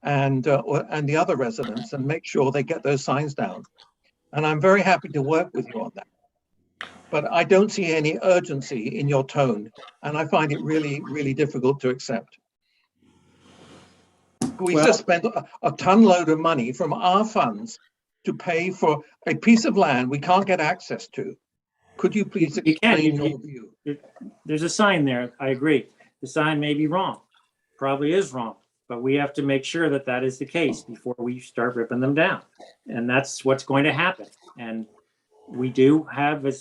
[SPEAKER 11] and the other residents, and make sure they get those signs down. And I'm very happy to work with you on that. But I don't see any urgency in your tone, and I find it really, really difficult to accept. We just spent a ton load of money from our funds to pay for a piece of land we can't get access to. Could you please explain your view?
[SPEAKER 2] There's a sign there. I agree. The sign may be wrong, probably is wrong, but we have to make sure that that is the case before we start ripping them down. And that's what's going to happen. And we do have an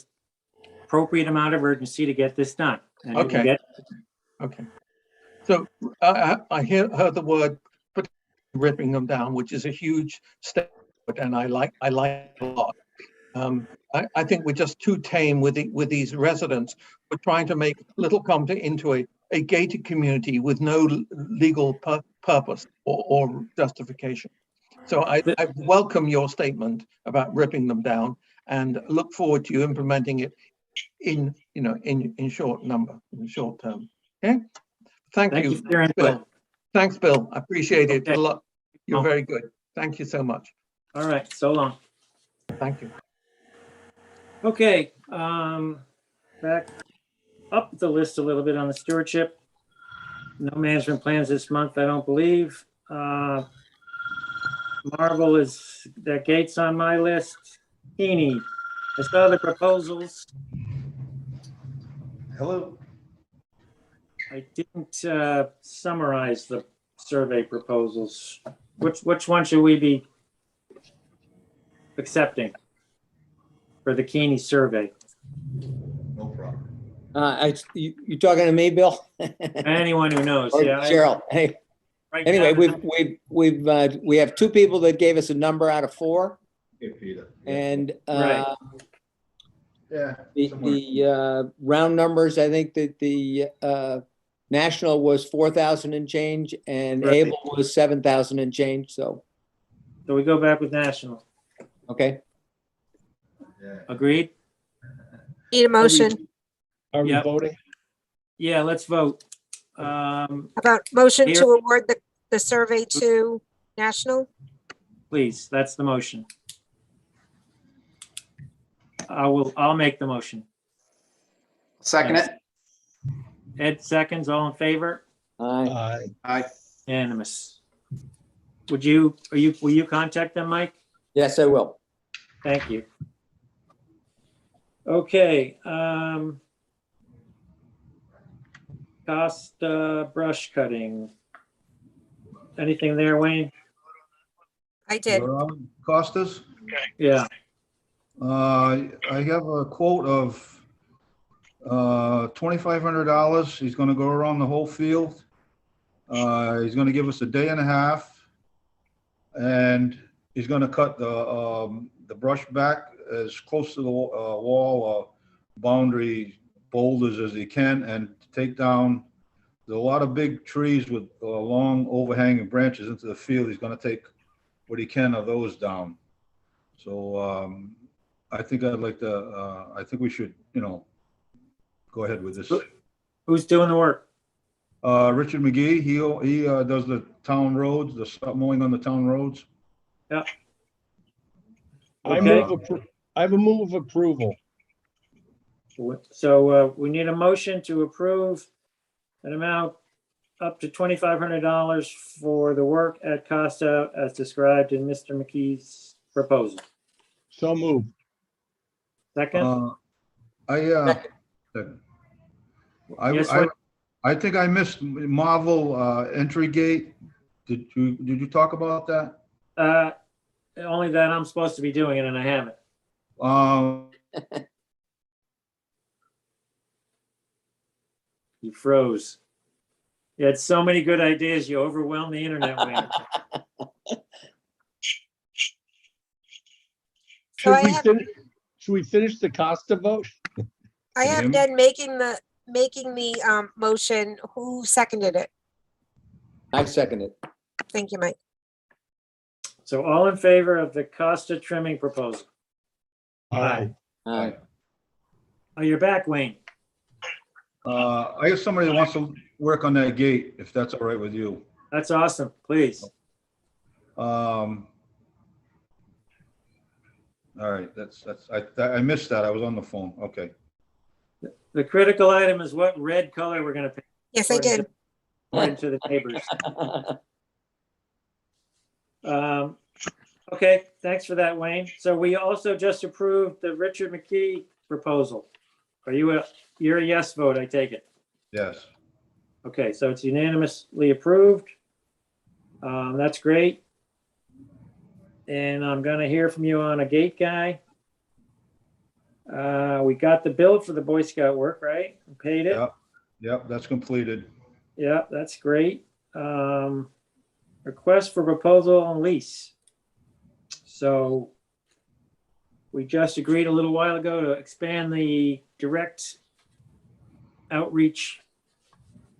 [SPEAKER 2] appropriate amount of urgency to get this done. And
[SPEAKER 11] okay. Okay. So I heard the word ripping them down, which is a huge step, and I like it a lot. I think we're just too tame with these residents. We're trying to make Little Compton into a gated community with no legal purpose or justification. So I welcome your statement about ripping them down and look forward to you implementing it in short term. Okay. Thank you, Bill. Thanks, Bill. I appreciate it a lot. You're very good. Thank you so much.
[SPEAKER 2] All right. So long.
[SPEAKER 11] Thank you.
[SPEAKER 2] Okay. Back up the list a little bit on the stewardship. No management plans this month, I don't believe. Marvel is, that Gates on my list. Heaney, I saw the proposals.
[SPEAKER 4] Hello.
[SPEAKER 2] I didn't summarize the survey proposals. Which one should we be accepting for the Keeney survey?
[SPEAKER 4] No problem.
[SPEAKER 9] You talking to me, Bill?
[SPEAKER 2] Anyone who knows,
[SPEAKER 9] or
[SPEAKER 2] yeah.
[SPEAKER 9] Cheryl. Anyway, we have two people that gave us a number out of 4.
[SPEAKER 4] Hey, Peter.
[SPEAKER 9] And
[SPEAKER 2] Right.
[SPEAKER 4] Yeah.
[SPEAKER 9] the round numbers, I think that the national was 4,000 and change, and
[SPEAKER 2] Right.
[SPEAKER 9] Able was 7,000 and change. So
[SPEAKER 2] we go back with national.
[SPEAKER 9] okay.
[SPEAKER 4] Yeah.
[SPEAKER 2] Agreed?
[SPEAKER 7] Need a motion
[SPEAKER 3] Are we
[SPEAKER 2] Yep.
[SPEAKER 3] voting?
[SPEAKER 2] Yeah, let's vote.
[SPEAKER 7] about motion
[SPEAKER 2] Here.
[SPEAKER 7] to award the survey to National?
[SPEAKER 2] Please, that's the motion. I'll make the motion.
[SPEAKER 5] Second it.
[SPEAKER 2] Ed seconds, all in favor?
[SPEAKER 9] Aye.
[SPEAKER 5] Aye.
[SPEAKER 2] Unanimous. Will you contact them, Mike?
[SPEAKER 9] Yes, I will.
[SPEAKER 2] Thank you. Okay, Costa brush cutting. Anything there, Wayne?
[SPEAKER 7] I did.
[SPEAKER 4] You're on, Costas?
[SPEAKER 2] Yeah,
[SPEAKER 4] I have a quote of $2,500. He's gonna go around the whole field. He's gonna give us a day and a half. And he's gonna cut the brush back as close to the wall or boundary boulders as he can and take down. There's a lot of big trees with long overhanging branches into the field. He's gonna take what he can of those down. So I think I'd like to, I think we should, go ahead with this.
[SPEAKER 2] who's doing the work?
[SPEAKER 4] Richard McGee, he does the town roads, the stop mowing on the town roads.
[SPEAKER 2] Yeah.
[SPEAKER 3] I
[SPEAKER 2] Okay.
[SPEAKER 3] move approval.
[SPEAKER 2] So we need a motion to approve an amount up to $2,500 for the work at Costa as described in Mr. McKee's proposal.
[SPEAKER 3] So move.
[SPEAKER 2] Second?
[SPEAKER 4] Second.
[SPEAKER 2] Yes, sir.
[SPEAKER 4] I think I missed Marvel entry gate. Did you talk about that?
[SPEAKER 2] Only that I'm supposed to be doing it and I haven't. You froze. You had so many good ideas, you overwhelmed the internet, Wayne.
[SPEAKER 7] So I
[SPEAKER 3] Should we finish the Costa vote?
[SPEAKER 7] I have
[SPEAKER 4] Him?
[SPEAKER 7] Jen making the motion. Who seconded it?
[SPEAKER 9] I second it.
[SPEAKER 7] Thank you, Mike.
[SPEAKER 2] So all in favor of the Costa trimming proposal?
[SPEAKER 3] Aye.
[SPEAKER 9] Aye.
[SPEAKER 2] Oh, you're back, Wayne.
[SPEAKER 4] I have somebody that wants to work on that gate, if that's all right with you.
[SPEAKER 2] That's awesome, please.
[SPEAKER 4] All right, I missed that. I was on the phone. Okay.
[SPEAKER 2] The critical item is what red color we're gonna pick
[SPEAKER 7] Yes, I did.
[SPEAKER 2] according to the neighbors. Okay, thanks for that, Wayne. So we also just approved the Richard McKee proposal. You're a yes vote, I take it.
[SPEAKER 4] Yes.
[SPEAKER 2] Okay, so it's unanimously approved. That's great. And I'm gonna hear from you on a gate guy. We got the bill for the Boy Scout work, right? We paid it.
[SPEAKER 4] Yep, that's completed.
[SPEAKER 2] Yeah, that's great. Request for proposal on lease. So we just agreed a little while ago to expand the direct outreach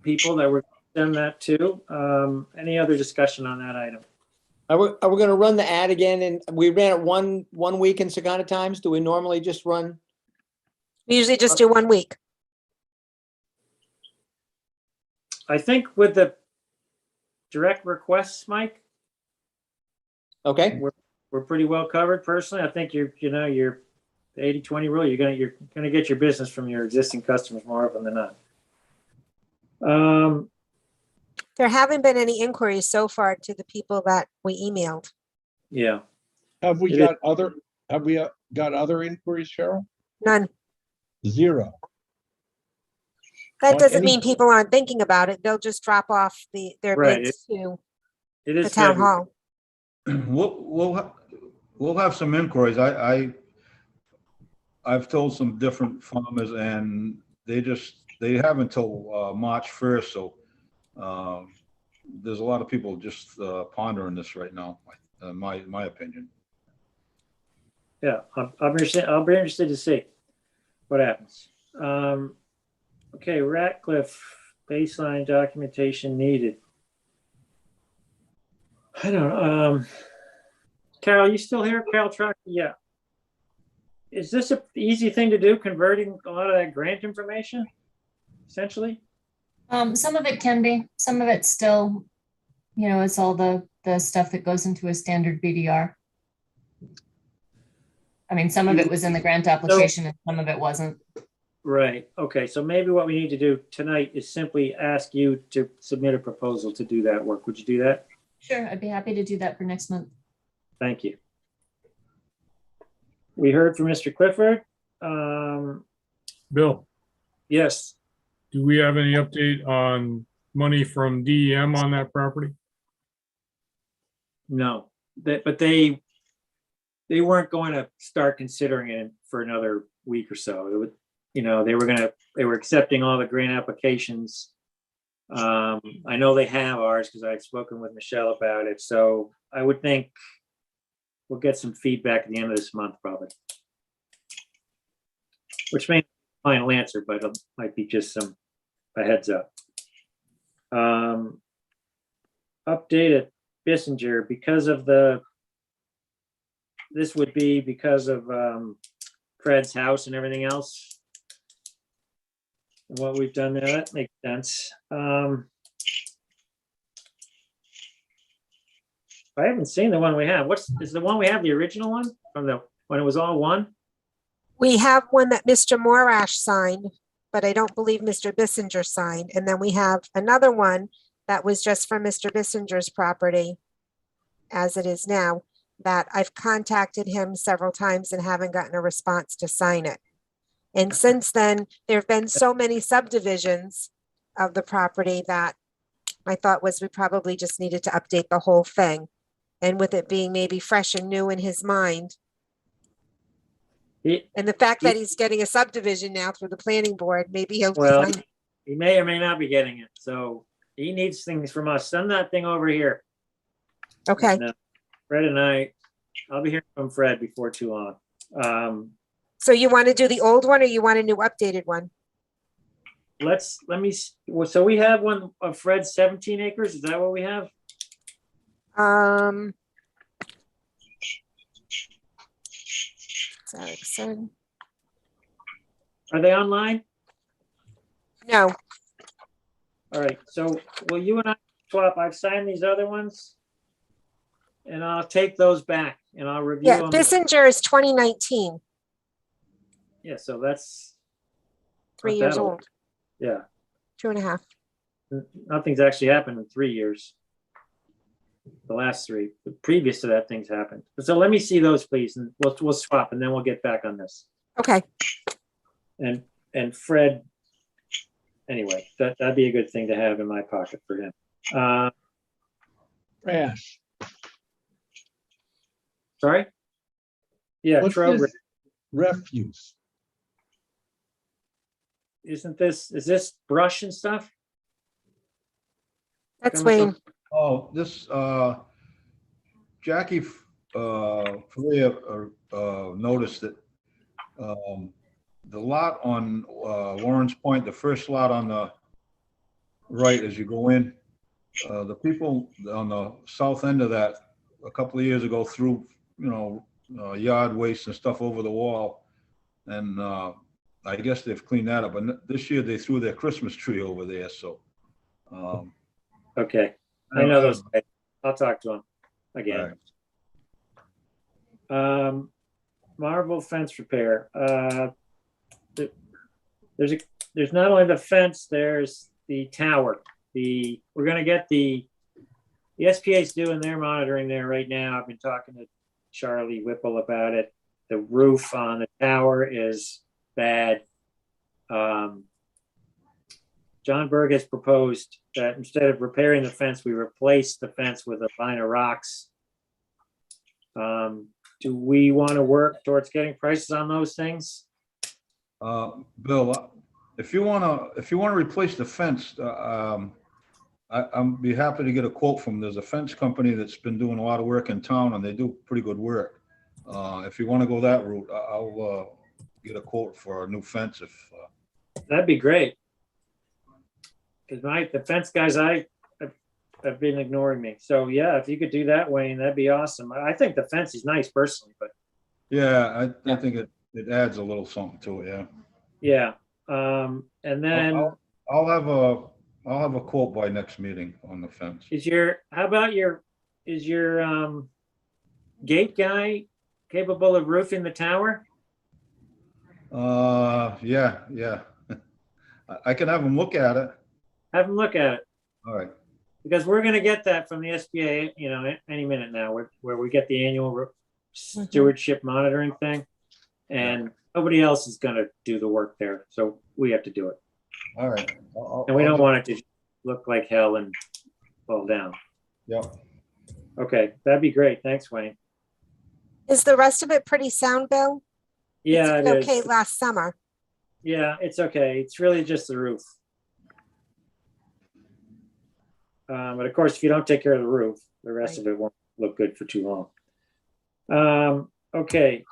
[SPEAKER 2] people that we're sending that to. Any other discussion on that item?
[SPEAKER 9] Are we going to run the ad again? And we ran it one week in Secana Times. Do we normally just run?
[SPEAKER 7] We usually just do 1 week.
[SPEAKER 2] I think with the direct requests, Mike,
[SPEAKER 9] Okay.
[SPEAKER 2] we're pretty well covered. Personally, I think you're the 80-20 rule. You're gonna get your business from your existing customers more often than not.
[SPEAKER 7] There haven't been any inquiries so far to the people that we emailed.
[SPEAKER 2] Yeah.
[SPEAKER 3] Have we got other inquiries, Cheryl?
[SPEAKER 7] None.
[SPEAKER 3] Zero.
[SPEAKER 7] That
[SPEAKER 3] On
[SPEAKER 7] doesn't
[SPEAKER 3] any-
[SPEAKER 7] mean people aren't thinking about it. They'll just drop off their
[SPEAKER 2] Right.
[SPEAKER 7] bids to
[SPEAKER 2] It
[SPEAKER 7] the
[SPEAKER 2] is
[SPEAKER 7] town
[SPEAKER 2] February.
[SPEAKER 7] hall.
[SPEAKER 4] We'll have some inquiries. I've told some different farmers and they have until March 1st. So there's a lot of people just pondering this right now, my opinion.
[SPEAKER 2] Yeah, I'll be interested to see what happens. Okay, Ratcliffe baseline documentation needed. I don't know. Carol, you still here? Carol Truck? Yeah. Is this an easy thing to do, converting a lot of that grant information, essentially?
[SPEAKER 10] Some of it can be, some of it still, it's all the stuff that goes into a standard BDR. I mean, some of it was in the grant application and some of it wasn't.
[SPEAKER 2] Right, okay, so maybe what we need to do tonight is simply ask you to submit a proposal to do that work. Would you do that?
[SPEAKER 10] Sure, I'd be happy to do that for next month.
[SPEAKER 2] Thank you. We heard from Mr. Clifford.
[SPEAKER 6] Bill,
[SPEAKER 2] Yes,
[SPEAKER 6] do we have any update on money from DEM on that property?
[SPEAKER 2] no, but they weren't going to start considering it for another week or so. It would, they were accepting all the grant applications. I know they have ours because I've spoken with Michelle about it, so I would think we'll get some feedback at the end of this month, probably. Which may be a final answer, but it might be just a heads up. Updated Bissinger this would be because of Fred's house and everything else. And what we've done there, that makes sense. I haven't seen the one we have. Is the one we have the original one from when it was all one?
[SPEAKER 7] We have one that Mr. Morash signed, but I don't believe Mr. Bissinger signed. And then we have another one that was just for Mr. Bissinger's property, as it is now, that I've contacted him several times and haven't gotten a response to sign it. And since then, there have been so many subdivisions of the property that my thought was we probably just needed to update the whole thing. And with it being maybe fresh and new in his mind, and the fact that he's getting a subdivision now through the planning board, maybe he'll
[SPEAKER 2] Well,
[SPEAKER 7] sign it.
[SPEAKER 2] he may or may not be getting it. So he needs things from us. Send that thing over here.
[SPEAKER 7] Okay,
[SPEAKER 2] And, Fred and I'll be hearing from Fred before too long.
[SPEAKER 7] so you want to do the old one or you want a new updated one?
[SPEAKER 2] So we have one of Fred's 17 acres. Is that what we have?
[SPEAKER 7] Erickson.
[SPEAKER 2] Are they online?
[SPEAKER 7] No,
[SPEAKER 2] All right. So will you and I swap? I've signed these other ones. And I'll take those back and I'll review
[SPEAKER 7] yeah,
[SPEAKER 2] them.
[SPEAKER 7] Bissinger is 2019,
[SPEAKER 2] Yeah, so that's
[SPEAKER 7] 3
[SPEAKER 2] not
[SPEAKER 7] years
[SPEAKER 2] that
[SPEAKER 7] old,
[SPEAKER 2] Yeah,
[SPEAKER 7] 2.5.
[SPEAKER 2] nothing's actually happened in 3 years. The last 3, the previous to that, things happened. So let me see those, please, and we'll swap, and then we'll get back on this.
[SPEAKER 7] Okay,
[SPEAKER 2] And Fred, anyway, that'd be a good thing to have in my pocket for him.
[SPEAKER 3] Trash.
[SPEAKER 2] Sorry? Yeah,
[SPEAKER 3] What's
[SPEAKER 2] Trowbridge.
[SPEAKER 3] this refuse?
[SPEAKER 2] Is this brush and stuff?
[SPEAKER 7] that's
[SPEAKER 2] Coming
[SPEAKER 7] Wayne.
[SPEAKER 4] Oh, this, Jackie, Faria, noticed that, the lot on, Lawrence Point, the first lot on the right as you go in, the people on the south end of that, a couple of years ago threw, yard waste and stuff over the wall. And, I guess they've cleaned that up, but this year they threw their Christmas tree over there, so.
[SPEAKER 2] Okay, I know those guys. I'll talk to him again. Marble fence repair. There's not only the fence, there's the tower. We're gonna get the SPA's doing their monitoring there right now. I've been talking to Charlie Whipple about it. The roof on the tower is bad. John Berg has proposed that instead of repairing the fence, we replace the fence with a line of rocks. Do we want to work towards getting prices on those things?
[SPEAKER 4] Bill, if you wanna replace the fence, I'd be happy to get a quote from, there's a fence company that's been doing a lot of work in town and they do pretty good work. If you wanna go that route, I'll get a quote for a new fence if.
[SPEAKER 2] That'd be great. Cause the fence guys, have been ignoring me. So yeah, if you could do that, Wayne, that'd be awesome. I think the fence is nice personally, but.
[SPEAKER 4] Yeah, I think it adds a little something to it,
[SPEAKER 2] Yeah.
[SPEAKER 4] yeah.
[SPEAKER 2] And then
[SPEAKER 4] I'll have a quote by next meeting on the fence.
[SPEAKER 2] is your gate guy capable of roofing the tower?
[SPEAKER 4] Yeah. I can have them look at it.
[SPEAKER 2] Have them look at it,
[SPEAKER 4] All right.
[SPEAKER 2] because we're gonna get that from the SBA, any minute now, where we get the annual stewardship monitoring thing. And nobody else is gonna do the work there, so we have to do it.
[SPEAKER 4] All right.
[SPEAKER 2] And we don't want it to look like hell and fall down.
[SPEAKER 4] Yep.
[SPEAKER 2] Okay, that'd be great. Thanks, Wayne.
[SPEAKER 7] Is the rest of it pretty sound, Bill?
[SPEAKER 2] Yeah,
[SPEAKER 7] It's
[SPEAKER 2] it
[SPEAKER 7] okay
[SPEAKER 2] is.
[SPEAKER 7] last summer.
[SPEAKER 2] Yeah, it's okay. It's really just the roof. But of course, if you don't take care of the roof, the rest of it won't look good for too long. Okay.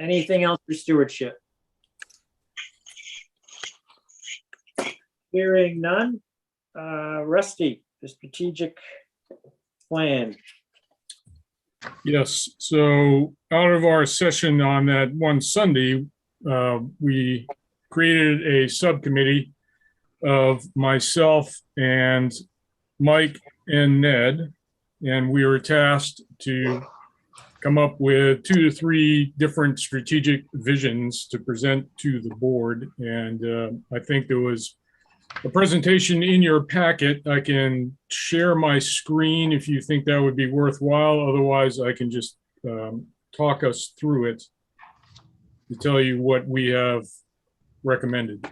[SPEAKER 2] Anything else for stewardship? Hearing none. Rusty, the strategic plan.
[SPEAKER 6] Yes, so out of our session on that one Sunday, we created a subcommittee of myself and Mike and Ned, and we were tasked to come up with 2 to 3 different strategic visions to present to the board. And I think there was a presentation in your packet. I can share my screen if you think that would be worthwhile. Otherwise, I can just talk us through it to tell you what we have recommended.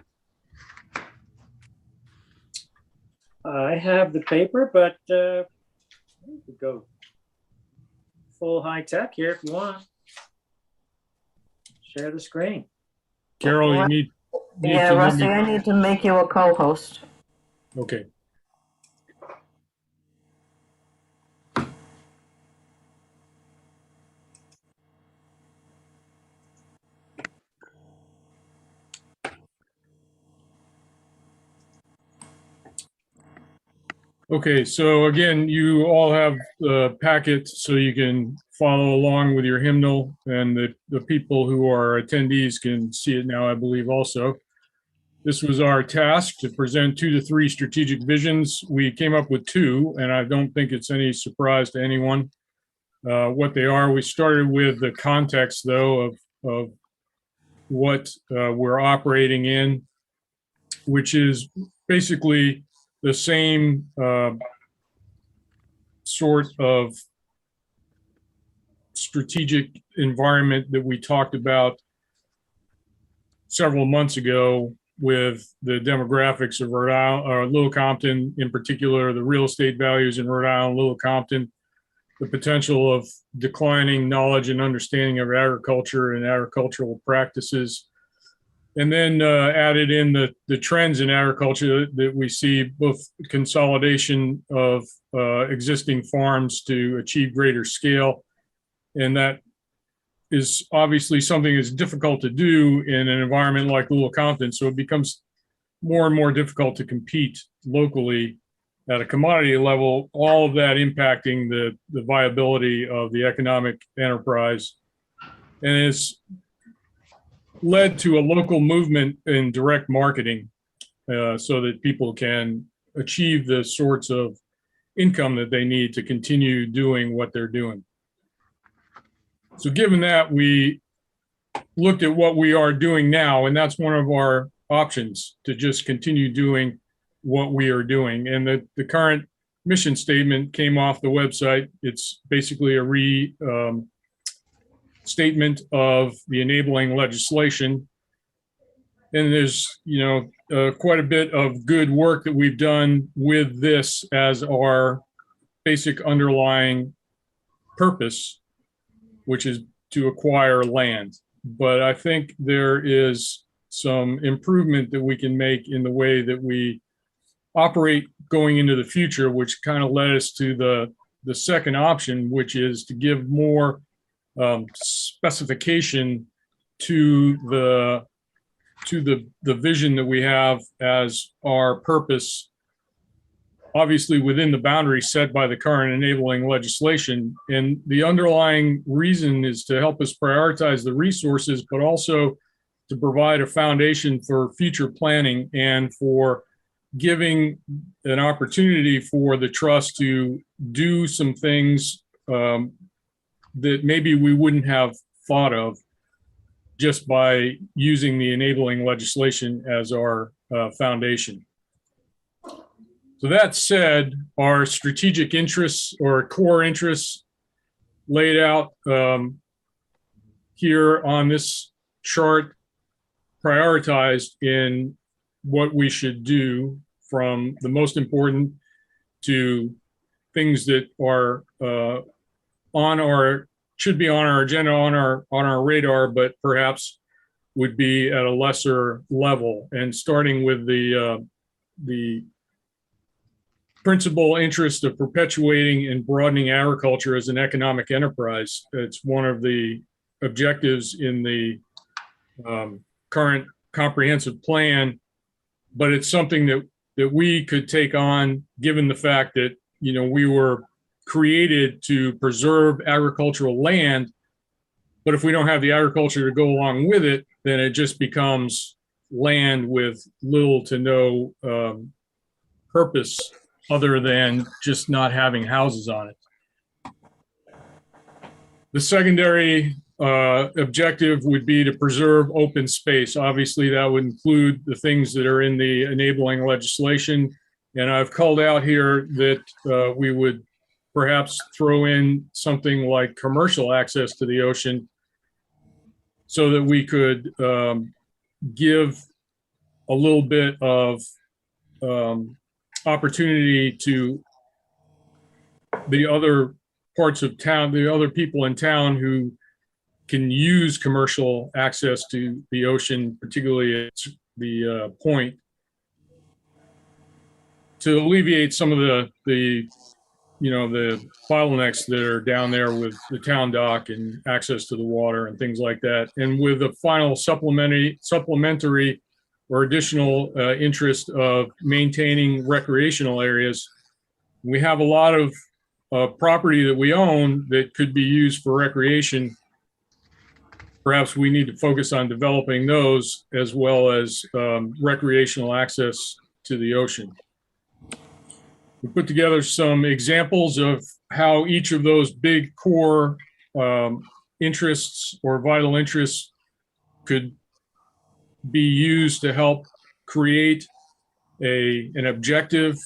[SPEAKER 2] I have the paper, but we could go full high tech here if you want. Share the screen.
[SPEAKER 6] Carol, you need
[SPEAKER 1] Yeah,
[SPEAKER 6] to let
[SPEAKER 1] Rusty,
[SPEAKER 6] me-
[SPEAKER 1] I need to make you a co-host.
[SPEAKER 6] Okay. Okay, so again, you all have the packet so you can follow along with your hymnal, and the people who are attendees can see it now, I believe, also. This was our task, to present 2 to 3 strategic visions. We came up with 2, and I don't think it's any surprise to anyone what they are. We started with the context, though, of what we're operating in, which is basically the same sort of strategic environment that we talked about several months ago with the demographics of Rhode Island, or Little Compton in particular, the real estate values in Rhode Island, Little Compton, the potential of declining knowledge and understanding of agriculture and agricultural practices. And then added in the trends in agriculture that we see, both consolidation of existing farms to achieve greater scale. And that is obviously something that's difficult to do in an environment like Little Compton. So it becomes more and more difficult to compete locally at a commodity level, all of that impacting the viability of the economic enterprise. And it's led to a local movement in direct marketing so that people can achieve the sorts of income that they need to continue doing what they're doing. So given that, we looked at what we are doing now, and that's one of our options, to just continue doing what we are doing. And the current mission statement came off the website. It's basically a statement of the enabling legislation. And there's, quite a bit of good work that we've done with this as our basic underlying purpose, which is to acquire land. But I think there is some improvement that we can make in the way that we operate going into the future, which kind of led us to the second option, which is to give more specification to the vision that we have as our purpose, obviously within the boundaries set by the current enabling legislation. And the underlying reason is to help us prioritize the resources, but also to provide a foundation for future planning and for giving an opportunity for the trust to do some things that maybe we wouldn't have thought of. just by using the enabling legislation as our foundation. So that said, our strategic interests or core interests laid out here on this chart, prioritized in what we should do, from the most important to things that are should be on our agenda, on our radar, but perhaps would be at a lesser level. And starting with the principal interest of perpetuating and broadening agriculture as an economic enterprise. It's one of the objectives in the current comprehensive plan, but it's something that we could take on, given the fact that, we were created to preserve agricultural land, but if we don't have the agriculture to go along with it, then it just becomes land with little to no purpose other than just not having houses on it. The secondary objective would be to preserve open space. Obviously, that would include the things that are in the enabling legislation. And I've called out here that we would perhaps throw in something like commercial access to the ocean so that we could give a little bit of opportunity to the other parts of town, the other people in town who can use commercial access to the ocean, particularly at the point, to alleviate some of the bottlenecks that are down there with the town dock and access to the water and things like that. And with the final supplementary or additional interest of maintaining recreational areas, we have a lot of property that we own that could be used for recreation. Perhaps we need to focus on developing those as well as recreational access to the ocean. We put together some examples of how each of those big core interests or vital interests could be used to help create an objective,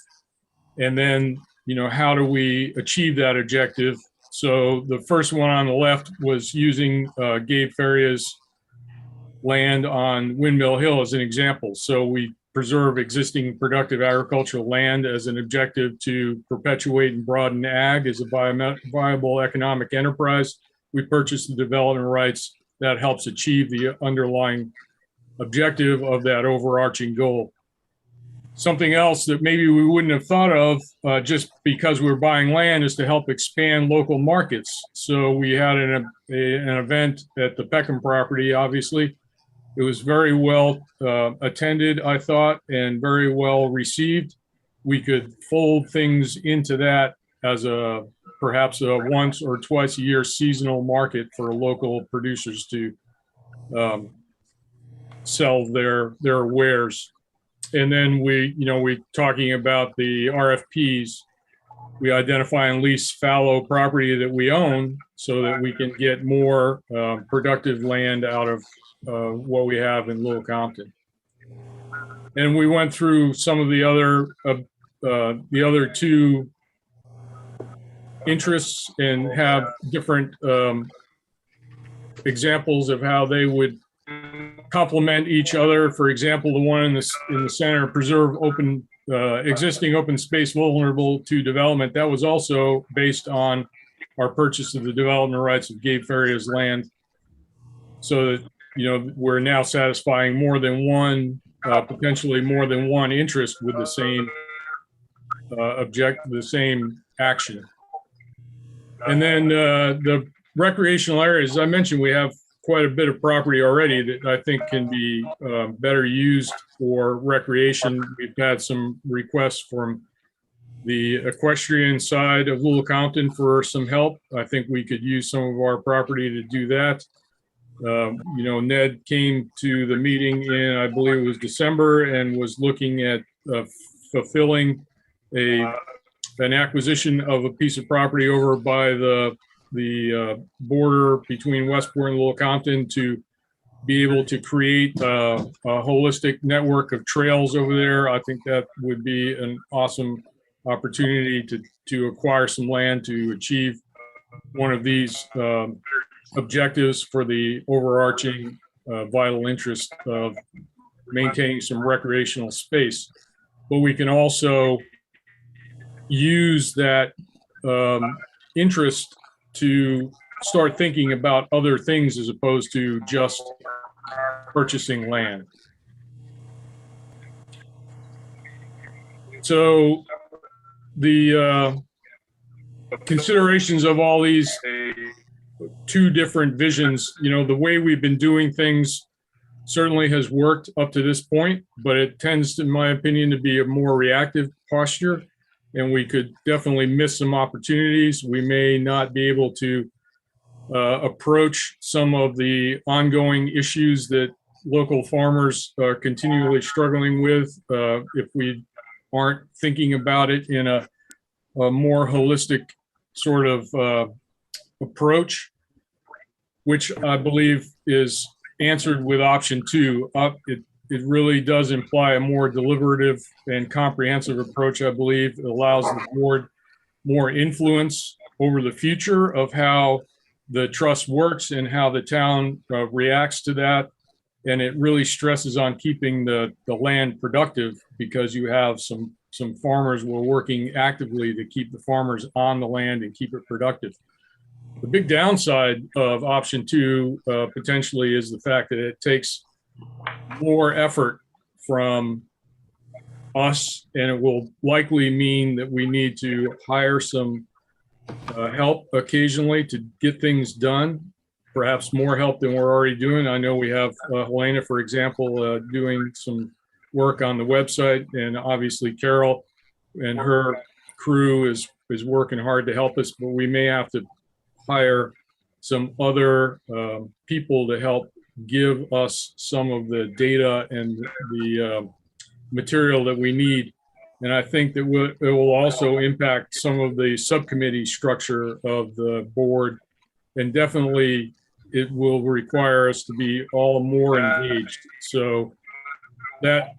[SPEAKER 6] and then how do we achieve that objective. So the first one on the left was using Gabe Ferria's land on Windmill Hill as an example. So we preserve existing productive agricultural land as an objective to perpetuate and broaden ag as a viable economic enterprise. We purchase the development rights that helps achieve the underlying objective of that overarching goal. Something else that maybe we wouldn't have thought of just because we're buying land is to help expand local markets. So we had an event at the Peckham property, obviously. It was very well attended, I thought, and very well received. We could fold things into that as perhaps a once or twice a year seasonal market for local producers to sell their wares. And then we talking about the RFPs, we identify and lease fallow property that we own so that we can get more productive land out of what we have in Little Compton. And we went through some of the other two interests and have different examples of how they would complement each other. For example, the one in the center, preserve existing open space vulnerable to development. That was also based on our purchase of the development rights of Gabe Ferria's land. So that, we're now satisfying more than one, potentially more than one interest with the same the same action. And then the recreational areas, as I mentioned, we have quite a bit of property already that I think can be better used for recreation. We've had some requests from the equestrian side of Little Compton for some help. I think we could use some of our property to do that. Ned came to the meeting in, I believe it was December, and was looking at fulfilling an acquisition of a piece of property over by the border between Westport and Little Compton to be able to create a holistic network of trails over there. I think that would be an awesome opportunity to acquire some land to achieve one of these objectives for the overarching vital interest of maintaining some recreational space. But we can also use that interest to start thinking about other things as opposed to just purchasing land. So the considerations of all these two different visions, the way we've been doing things certainly has worked up to this point, but it tends, in my opinion, to be a more reactive posture, and we could definitely miss some opportunities. We may not be able to approach some of the ongoing issues that local farmers are continually struggling with if we aren't thinking about it in a more holistic sort of approach, which I believe is answered with option 2. It really does imply a more deliberative and comprehensive approach. I believe it allows the board more influence over the future of how the trust works and how the town reacts to that. And it really stresses on keeping the land productive, because you have some farmers who are working actively to keep the farmers on the land and keep it productive. The big downside of option 2 potentially is the fact that it takes more effort from us, and it will likely mean that we need to hire some help occasionally to get things done, perhaps more help than we're already doing. I know we have Helena, for example, doing some work on the website, and obviously Carol and her crew is working hard to help us, but we may have to hire some other people to help give us some of the data and the material that we need. And I think that it will also impact some of the subcommittee structure of the board. And definitely it will require us to be all more engaged. So that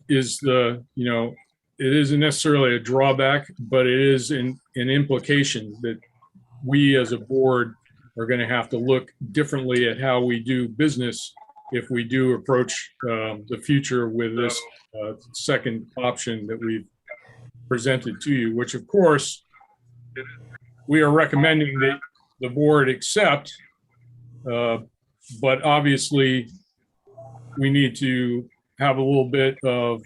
[SPEAKER 6] is the, it isn't necessarily a drawback, but it is an implication that we as a board are going to have to look differently at how we do business if we do approach the future with this second option that we've presented to you, which of course we are recommending that the board accept, but obviously we need to have a little bit of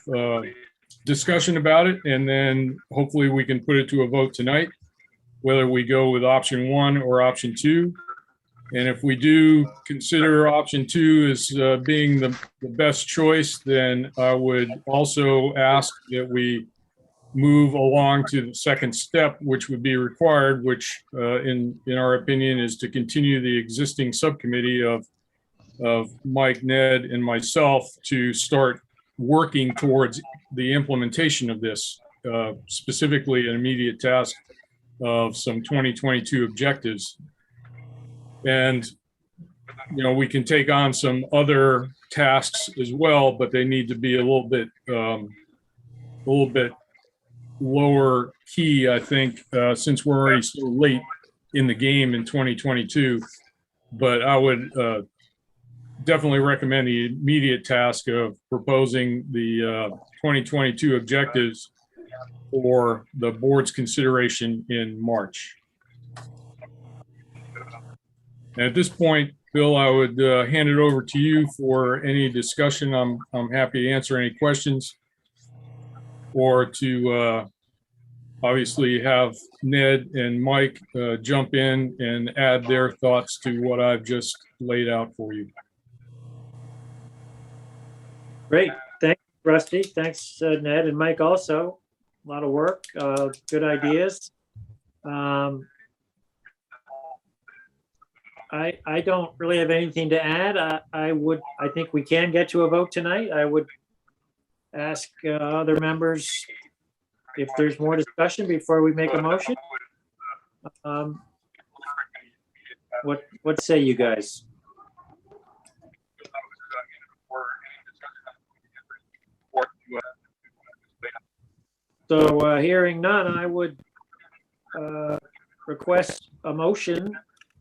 [SPEAKER 6] discussion about it, and then hopefully we can put it to a vote tonight, whether we go with option 1 or option 2. And if we do consider option 2 as being the best choice, then I would also ask that we move along to the second step, which would be required, which in our opinion is to continue the existing subcommittee of Mike, Ned, and myself to start working towards the implementation of this, specifically an immediate task of some 2022 objectives. And, we can take on some other tasks as well, but they need to be a little bit lower key, I think, since we're already so late in the game in 2022. But I would definitely recommend the immediate task of proposing the 2022 objectives for the board's consideration in March. And at this point, Bill, I would hand it over to you for any discussion. I'm happy to answer any questions, or to obviously have Ned and Mike jump in and add their thoughts to what I've just laid out for you.
[SPEAKER 2] Great. Thanks, Rusty. Thanks, Ned and Mike also. A lot of work, good ideas. I don't really have anything to add. I think we can get to a vote tonight. I would ask other members if there's more discussion before we make a motion. What say you guys? So hearing none, I would request a motion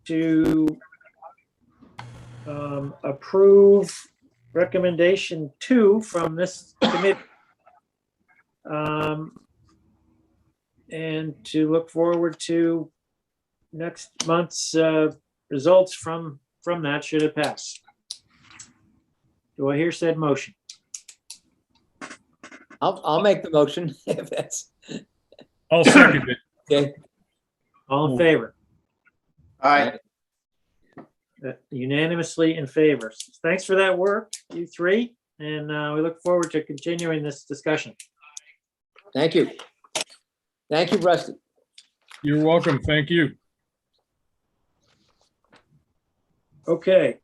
[SPEAKER 2] to approve recommendation 2 from this committee. And to look forward to next month's results from that, should it pass. Do I hear said motion?
[SPEAKER 9] I'll make the motion if that's,
[SPEAKER 6] I'll second it.
[SPEAKER 9] okay.
[SPEAKER 2] All in favor?
[SPEAKER 5] Aye.
[SPEAKER 2] Unanimously in favor. Thanks for that work, you three, and we look forward to continuing this discussion.
[SPEAKER 9] Thank you. Thank you, Rusty.
[SPEAKER 6] You're welcome. Thank you.
[SPEAKER 2] Okay.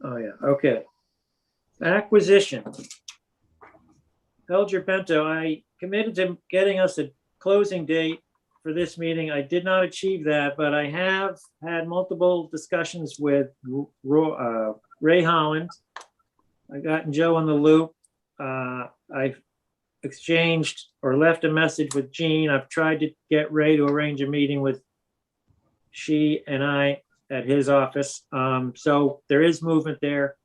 [SPEAKER 2] Oh, yeah, okay. Acquisition. Elger Bento, I committed to getting us a closing date for this meeting. I did not achieve that, but I have had multiple discussions with Ray Holland. I've gotten Joe on the loop. I've exchanged or left a message with Jean. I've tried to get Ray to arrange a meeting with she and I at his office. So there is movement there.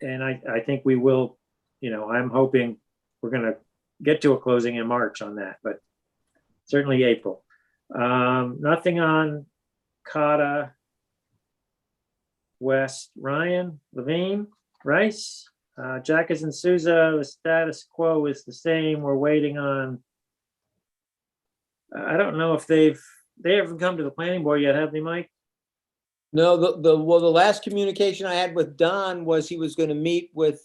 [SPEAKER 2] And I think we will, I'm hoping we're going to get to a closing in March on that, but certainly April. Nothing on Cotta West. Ryan, Levine, Rice, Jackers and Souza, the status quo is the same. We're waiting on, I don't know if they haven't come to the planning board yet, have they, Mike?
[SPEAKER 9] No, the last communication I had with Don was he was going to meet with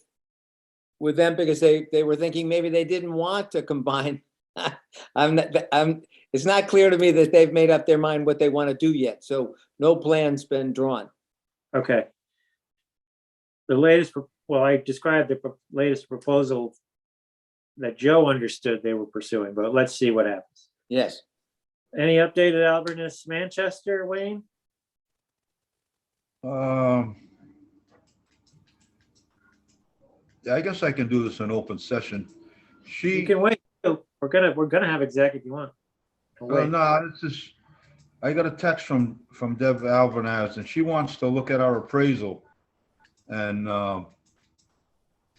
[SPEAKER 9] them because they were thinking maybe they didn't want to combine. It's not clear to me that they've made up their mind what they want to do yet. So no plan's been drawn.
[SPEAKER 2] Okay. The latest, I described the latest proposal that Joe understood they were pursuing, but let's see what happens.
[SPEAKER 9] Yes.
[SPEAKER 2] Any updated Albernus Manchester, Wayne?
[SPEAKER 4] Yeah, I guess I can do this in open session.
[SPEAKER 2] You can wait. We're gonna have exec if you want.
[SPEAKER 4] No, it's just, I got a text from Deb Alvarez, and she wants to look at our appraisal. And I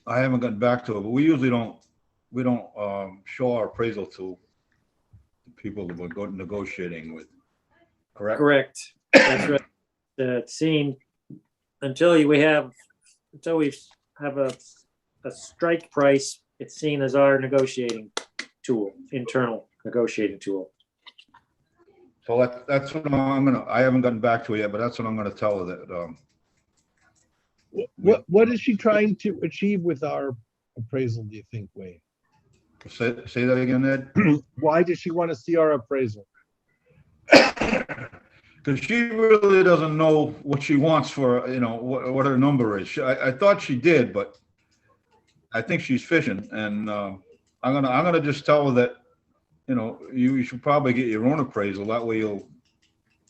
[SPEAKER 4] haven't gotten back to her, but we usually don't show our appraisal to the people that we're going negotiating with. Correct?
[SPEAKER 2] Correct. That's right. Seen until we have a strike price, it's seen as our negotiating tool, internal negotiating tool.
[SPEAKER 4] So that's what I haven't gotten back to her yet, but that's what I'm gonna tell her that,
[SPEAKER 3] What is she trying to achieve with our appraisal, do you think, Wayne?
[SPEAKER 4] say that again, Ed?
[SPEAKER 3] Why does she want to see our appraisal?
[SPEAKER 4] Because she really doesn't know what she wants for, what her number is. I thought she did, but I think she's fishing, and I'm gonna just tell her that, you should probably get your own appraisal. That way you'll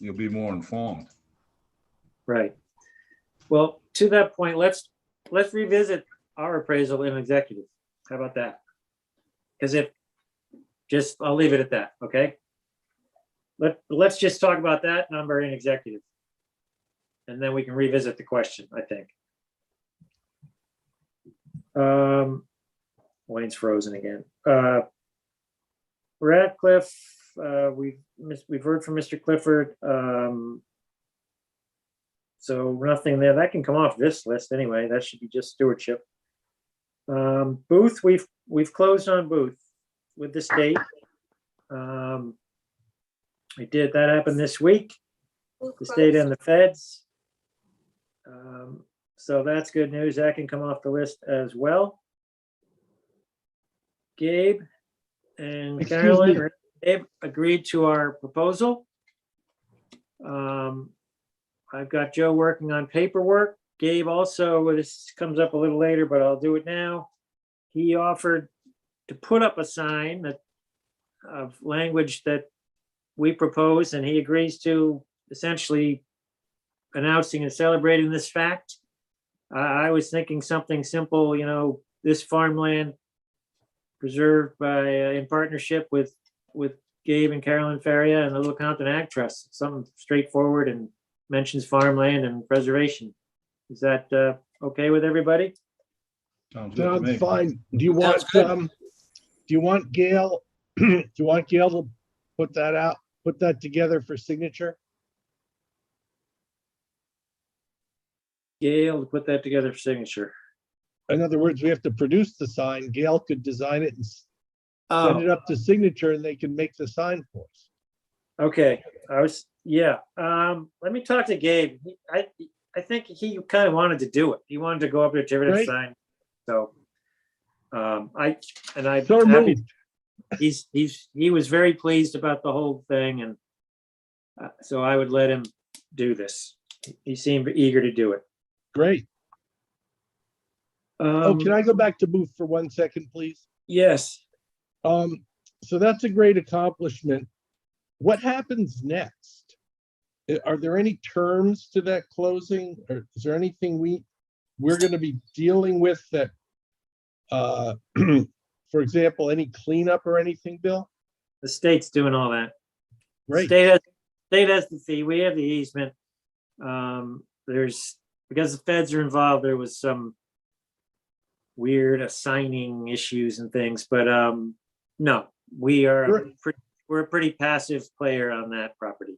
[SPEAKER 4] be more informed.
[SPEAKER 2] Right. Well, to that point, let's revisit our appraisal in executive. How about that? Because I'll leave it at that, okay? Let's just talk about that number in executive. And then we can revisit the question, I think. Wayne's frozen again. Radcliffe, we've heard from Mr. Clifford. So nothing there. That can come off this list anyway. That should be just stewardship. Booth, we've closed on Booth with the state. That happened this week, the state and the feds. So that's good news. That can come off the list as well. Gabe and
[SPEAKER 3] Excuse
[SPEAKER 2] Carolyn,
[SPEAKER 3] me.
[SPEAKER 2] or Gabe agreed to our proposal. I've got Joe working on paperwork. Gabe also, this comes up a little later, but I'll do it now. He offered to put up a sign of language that we propose and he agrees to, essentially announcing and celebrating this fact. I was thinking something simple, this farmland preserved by, in partnership with Gabe and Carolyn Faria and the Little Compton Ag Trust, something straightforward and mentions farmland and preservation. Is that okay with everybody?
[SPEAKER 4] Sounds good to me.
[SPEAKER 3] Sounds fine. Do you want Gail, do you want Gail to put that together for signature?
[SPEAKER 2] Gail, to put that together for signature.
[SPEAKER 3] In other words, we have to produce the sign. Gail could design it and send it
[SPEAKER 2] Oh,
[SPEAKER 3] up to signature and they can make the sign for us.
[SPEAKER 2] okay. Let me talk to Gabe. I think he kind of wanted to do it. He wanted to go up there to the
[SPEAKER 3] Great.
[SPEAKER 2] sign. So, I'm
[SPEAKER 3] So
[SPEAKER 2] happy.
[SPEAKER 3] moved.
[SPEAKER 2] He was very pleased about the whole thing, and so I would let him do this. He seemed eager to do it.
[SPEAKER 3] Great. Oh,
[SPEAKER 2] Um,
[SPEAKER 3] can I go back to Booth for 1 second, please?
[SPEAKER 2] yes.
[SPEAKER 3] So that's a great accomplishment. What happens next? Are there any terms to that closing? Or is there anything we're going to be dealing with that, for example, any cleanup or anything, Bill?
[SPEAKER 2] The state's doing all that.
[SPEAKER 3] Great.
[SPEAKER 2] State has the fee. We have the easement. Because the feds are involved, there was some weird assigning issues and things, but no, we're a pretty passive player on that property.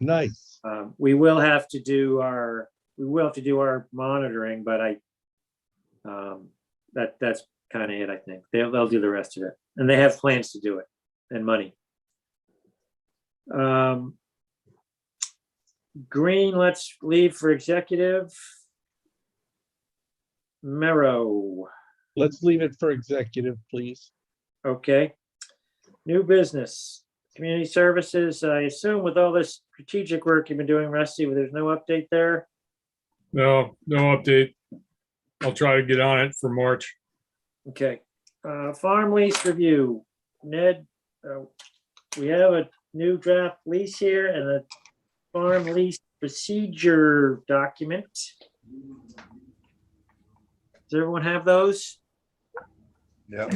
[SPEAKER 3] Nice.
[SPEAKER 2] We will have to do our monitoring, but that's kind of it. I think they'll do the rest of it, and they have plans to do it and money. Green, let's leave for executive. Mero,
[SPEAKER 3] Let's leave it for executive, please.
[SPEAKER 2] okay. New business, community services. I assume with all this strategic work you've been doing, Rusty, there's no update there.
[SPEAKER 6] No update. I'll try to get on it for March.
[SPEAKER 2] Okay, farm lease review. Ned, we have a new draft lease here and a farm lease procedure document. Does everyone have those?
[SPEAKER 4] Yeah.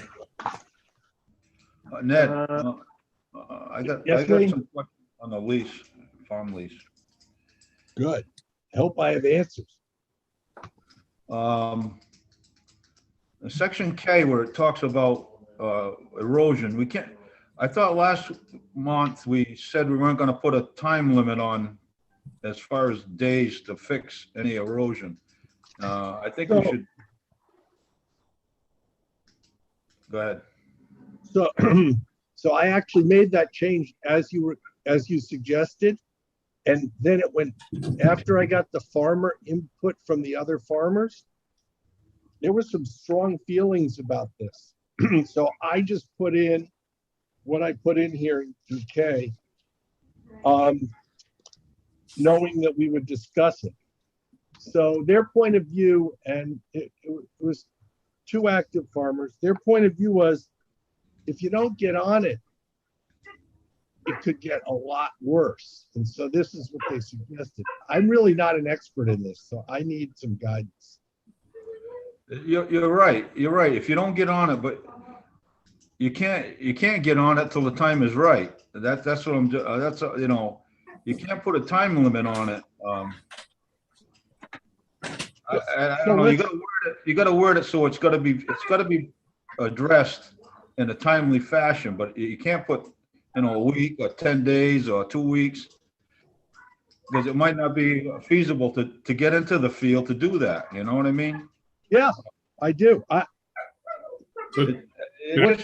[SPEAKER 4] Ned, I got
[SPEAKER 3] Wayne.
[SPEAKER 4] some questions on the lease, farm lease.
[SPEAKER 3] Good. I hope I have answers.
[SPEAKER 4] In Section K, where it talks about erosion, I thought last month we said we weren't gonna put a time limit on as far as days to fix any erosion. I think we should. Go ahead.
[SPEAKER 3] So I actually made that change as you suggested. And then it went, after I got the farmer input from the other farmers, there were some strong feelings about this. So I just put in what I put in here in K, knowing that we would discuss it. So their point of view, and it was 2 active farmers, their point of view was, if you don't get on it, it could get a lot worse. And so this is what they suggested. I'm really not an expert in this, so I need some guidance.
[SPEAKER 4] You're right. You're right. If you don't get on it, but you can't get on it till the time is right. That's what I'm. That's you can't put a time limit on it. I don't know. You got to word it so it's got to be addressed in a timely fashion. But you can't put a week or 10 days or 2 weeks, because it might not be feasible to get into the field to do that. You know what I mean?
[SPEAKER 3] Yeah, I do.
[SPEAKER 6] So-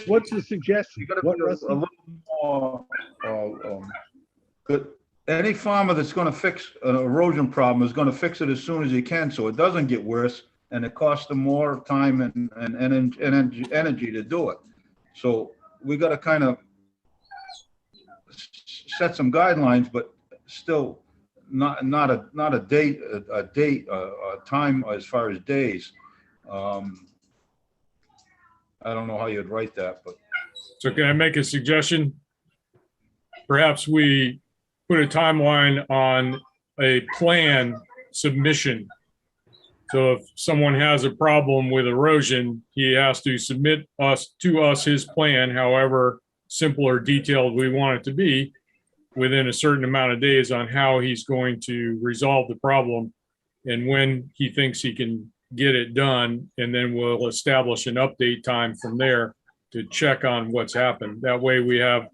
[SPEAKER 3] What's the suggestion?
[SPEAKER 4] You got to
[SPEAKER 3] What,
[SPEAKER 4] be a
[SPEAKER 3] Rusty?
[SPEAKER 4] little more. But any farmer that's going to fix an erosion problem is going to fix it as soon as he can, so it doesn't get worse, and it costs them more time and energy to do it. So we got to kind of set some guidelines, but still not a date, a time as far as days. I don't know how you'd write that, but
[SPEAKER 6] So can I make a suggestion? perhaps we put a timeline on a plan submission. So if someone has a problem with erosion, he has to submit to us his plan, however simple or detailed we want it to be, within a certain amount of days on how he's going to resolve the problem and when he thinks he can get it done. And then we'll establish an update time from there to check on what's happened. That way we have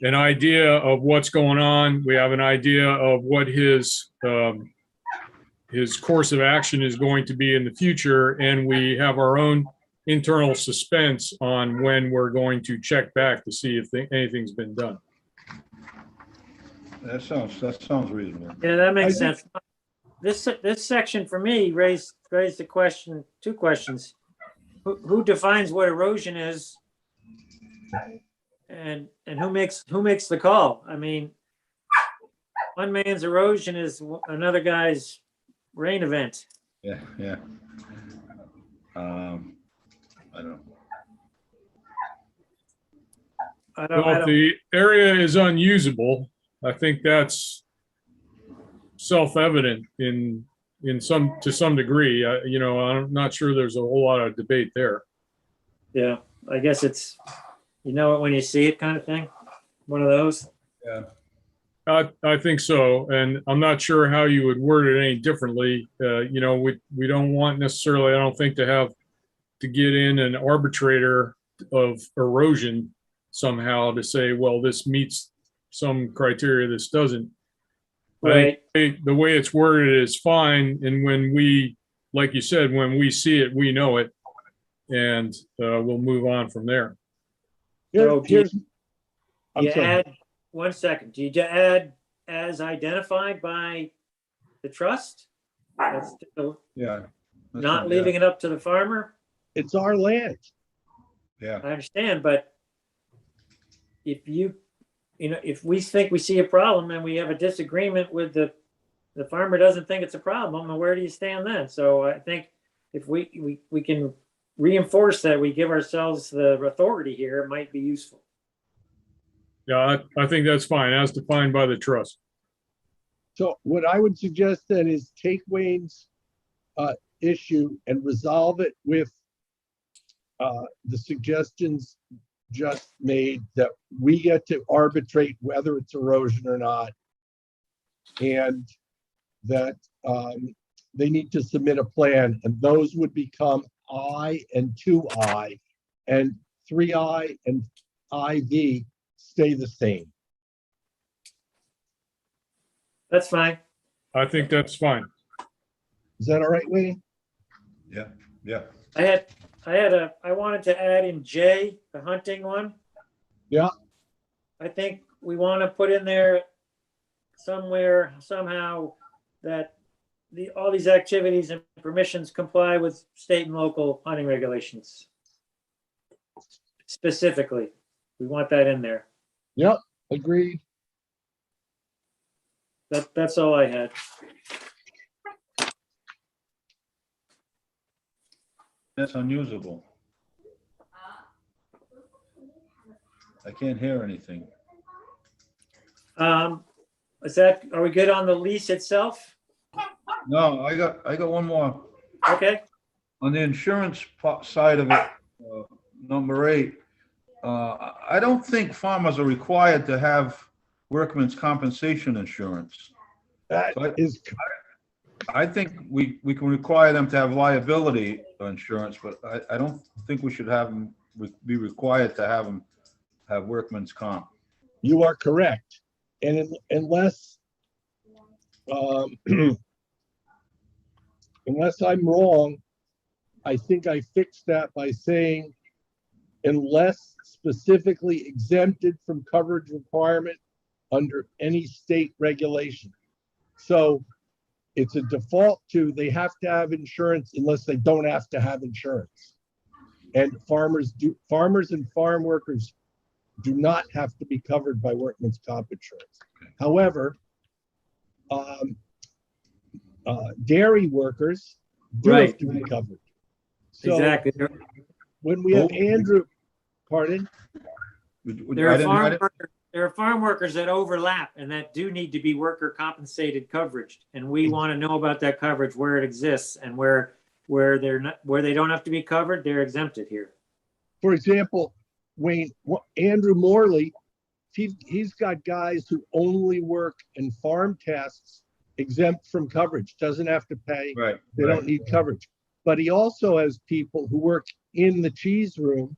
[SPEAKER 6] an idea of what's going on. We have an idea of what his course of action is going to be in the future. And we have our own internal suspense on when we're going to check back to see if anything's been done.
[SPEAKER 4] That sounds reasonable.
[SPEAKER 2] Yeah, that makes sense. This section for me raised the question, two questions. Who defines what erosion is? And who makes the call? I mean, one man's erosion is another guy's rain event.
[SPEAKER 4] Yeah. I don't know.
[SPEAKER 6] Well, if the area is unusable, I think that's self-evident to some degree. I'm not sure there's a whole lot of debate there.
[SPEAKER 2] Yeah, I guess it's, you know it when you see it kind of thing. One of those.
[SPEAKER 4] Yeah.
[SPEAKER 6] I think so, and I'm not sure how you would word it any differently. We don't want necessarily, I don't think, to get in an arbitrator of erosion somehow to say, well, this meets some criteria, this doesn't.
[SPEAKER 2] Right.
[SPEAKER 6] I think the way it's worded is fine, and when we, like you said, when we see it, we know it, and we'll move on from there.
[SPEAKER 2] So
[SPEAKER 3] I'm sorry.
[SPEAKER 2] One second. Do you add as identified by the trust? That's
[SPEAKER 4] Yeah.
[SPEAKER 2] not leaving it up to the farmer?
[SPEAKER 3] It's our land.
[SPEAKER 4] Yeah.
[SPEAKER 2] I understand, but if if we think we see a problem and we have a disagreement with the farmer doesn't think it's a problem, then where do you stand then? So I think if we can reinforce that we give ourselves the authority here, it might be useful.
[SPEAKER 6] Yeah, I think that's fine, as defined by the trust.
[SPEAKER 3] So what I would suggest then is take Wayne's issue and resolve it with the suggestions just made, that we get to arbitrate whether it's erosion or not, and that they need to submit a plan, and those would become I and 2I, and 3I and IV stay the same.
[SPEAKER 2] That's fine.
[SPEAKER 6] I think that's fine.
[SPEAKER 3] Is that all right, Wayne?
[SPEAKER 4] Yeah.
[SPEAKER 2] I wanted to add in J, the hunting one.
[SPEAKER 3] Yeah.
[SPEAKER 2] I think we want to put in there somehow that all these activities and permissions comply with state and local hunting regulations. Specifically, we want that in there.
[SPEAKER 3] Yep, agreed.
[SPEAKER 2] That's all I had.
[SPEAKER 4] That's unusable. I can't hear anything.
[SPEAKER 2] Are we good on the lease itself?
[SPEAKER 4] No, I got one more.
[SPEAKER 2] Okay.
[SPEAKER 4] On the insurance side of it, number 8, I don't think farmers are required to have workman's compensation insurance. I think we can require them to have liability insurance, but I don't think we should have them be required to have workman's comp.
[SPEAKER 3] You are correct. And unless unless I'm wrong, I think I fixed that by saying unless specifically exempted from coverage requirement under any state regulation. So it's a default to they have to have insurance unless they don't have to have insurance. And farmers and farm workers do not have to be covered by workman's comp insurance. However, dairy workers do have to be covered. So
[SPEAKER 2] exactly.
[SPEAKER 3] when we have Andrew, pardon?
[SPEAKER 2] There are there are farm workers that overlap and that do need to be worker compensated coverage. And we want to know about that coverage, where it exists and where they're not, where they don't have to be covered, they're exempted here.
[SPEAKER 3] For example, Wayne, Andrew Morley, he's got guys who only work in farm tasks exempt from coverage, doesn't have to pay.
[SPEAKER 4] Right.
[SPEAKER 3] They don't need coverage. But he also has people who work in the cheese room.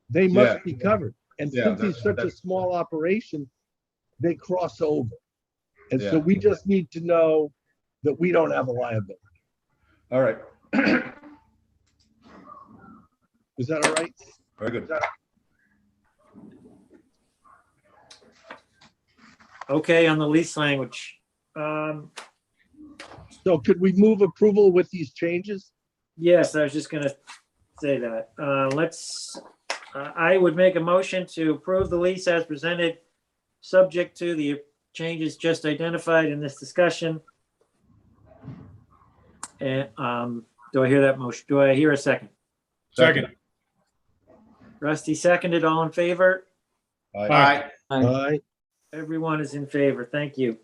[SPEAKER 3] They must be covered. And
[SPEAKER 4] Yeah,
[SPEAKER 3] since he's such a
[SPEAKER 4] that's-
[SPEAKER 3] small operation, they cross over. And so
[SPEAKER 4] Yeah.
[SPEAKER 3] we just need to know that we don't have a liability.
[SPEAKER 4] All right.
[SPEAKER 3] Is that all right?
[SPEAKER 4] Very good.
[SPEAKER 2] Okay, on the lease language.
[SPEAKER 3] So could we move approval with these changes?
[SPEAKER 2] Yes, I was just gonna say that. I would make a motion to approve the lease as presented, subject to the changes just identified in this discussion. And, do I hear that motion? Do I hear a second?
[SPEAKER 6] Second.
[SPEAKER 2] Rusty seconded, all in favor?
[SPEAKER 6] Aye.
[SPEAKER 3] Aye.
[SPEAKER 2] Everyone is in favor, thank you.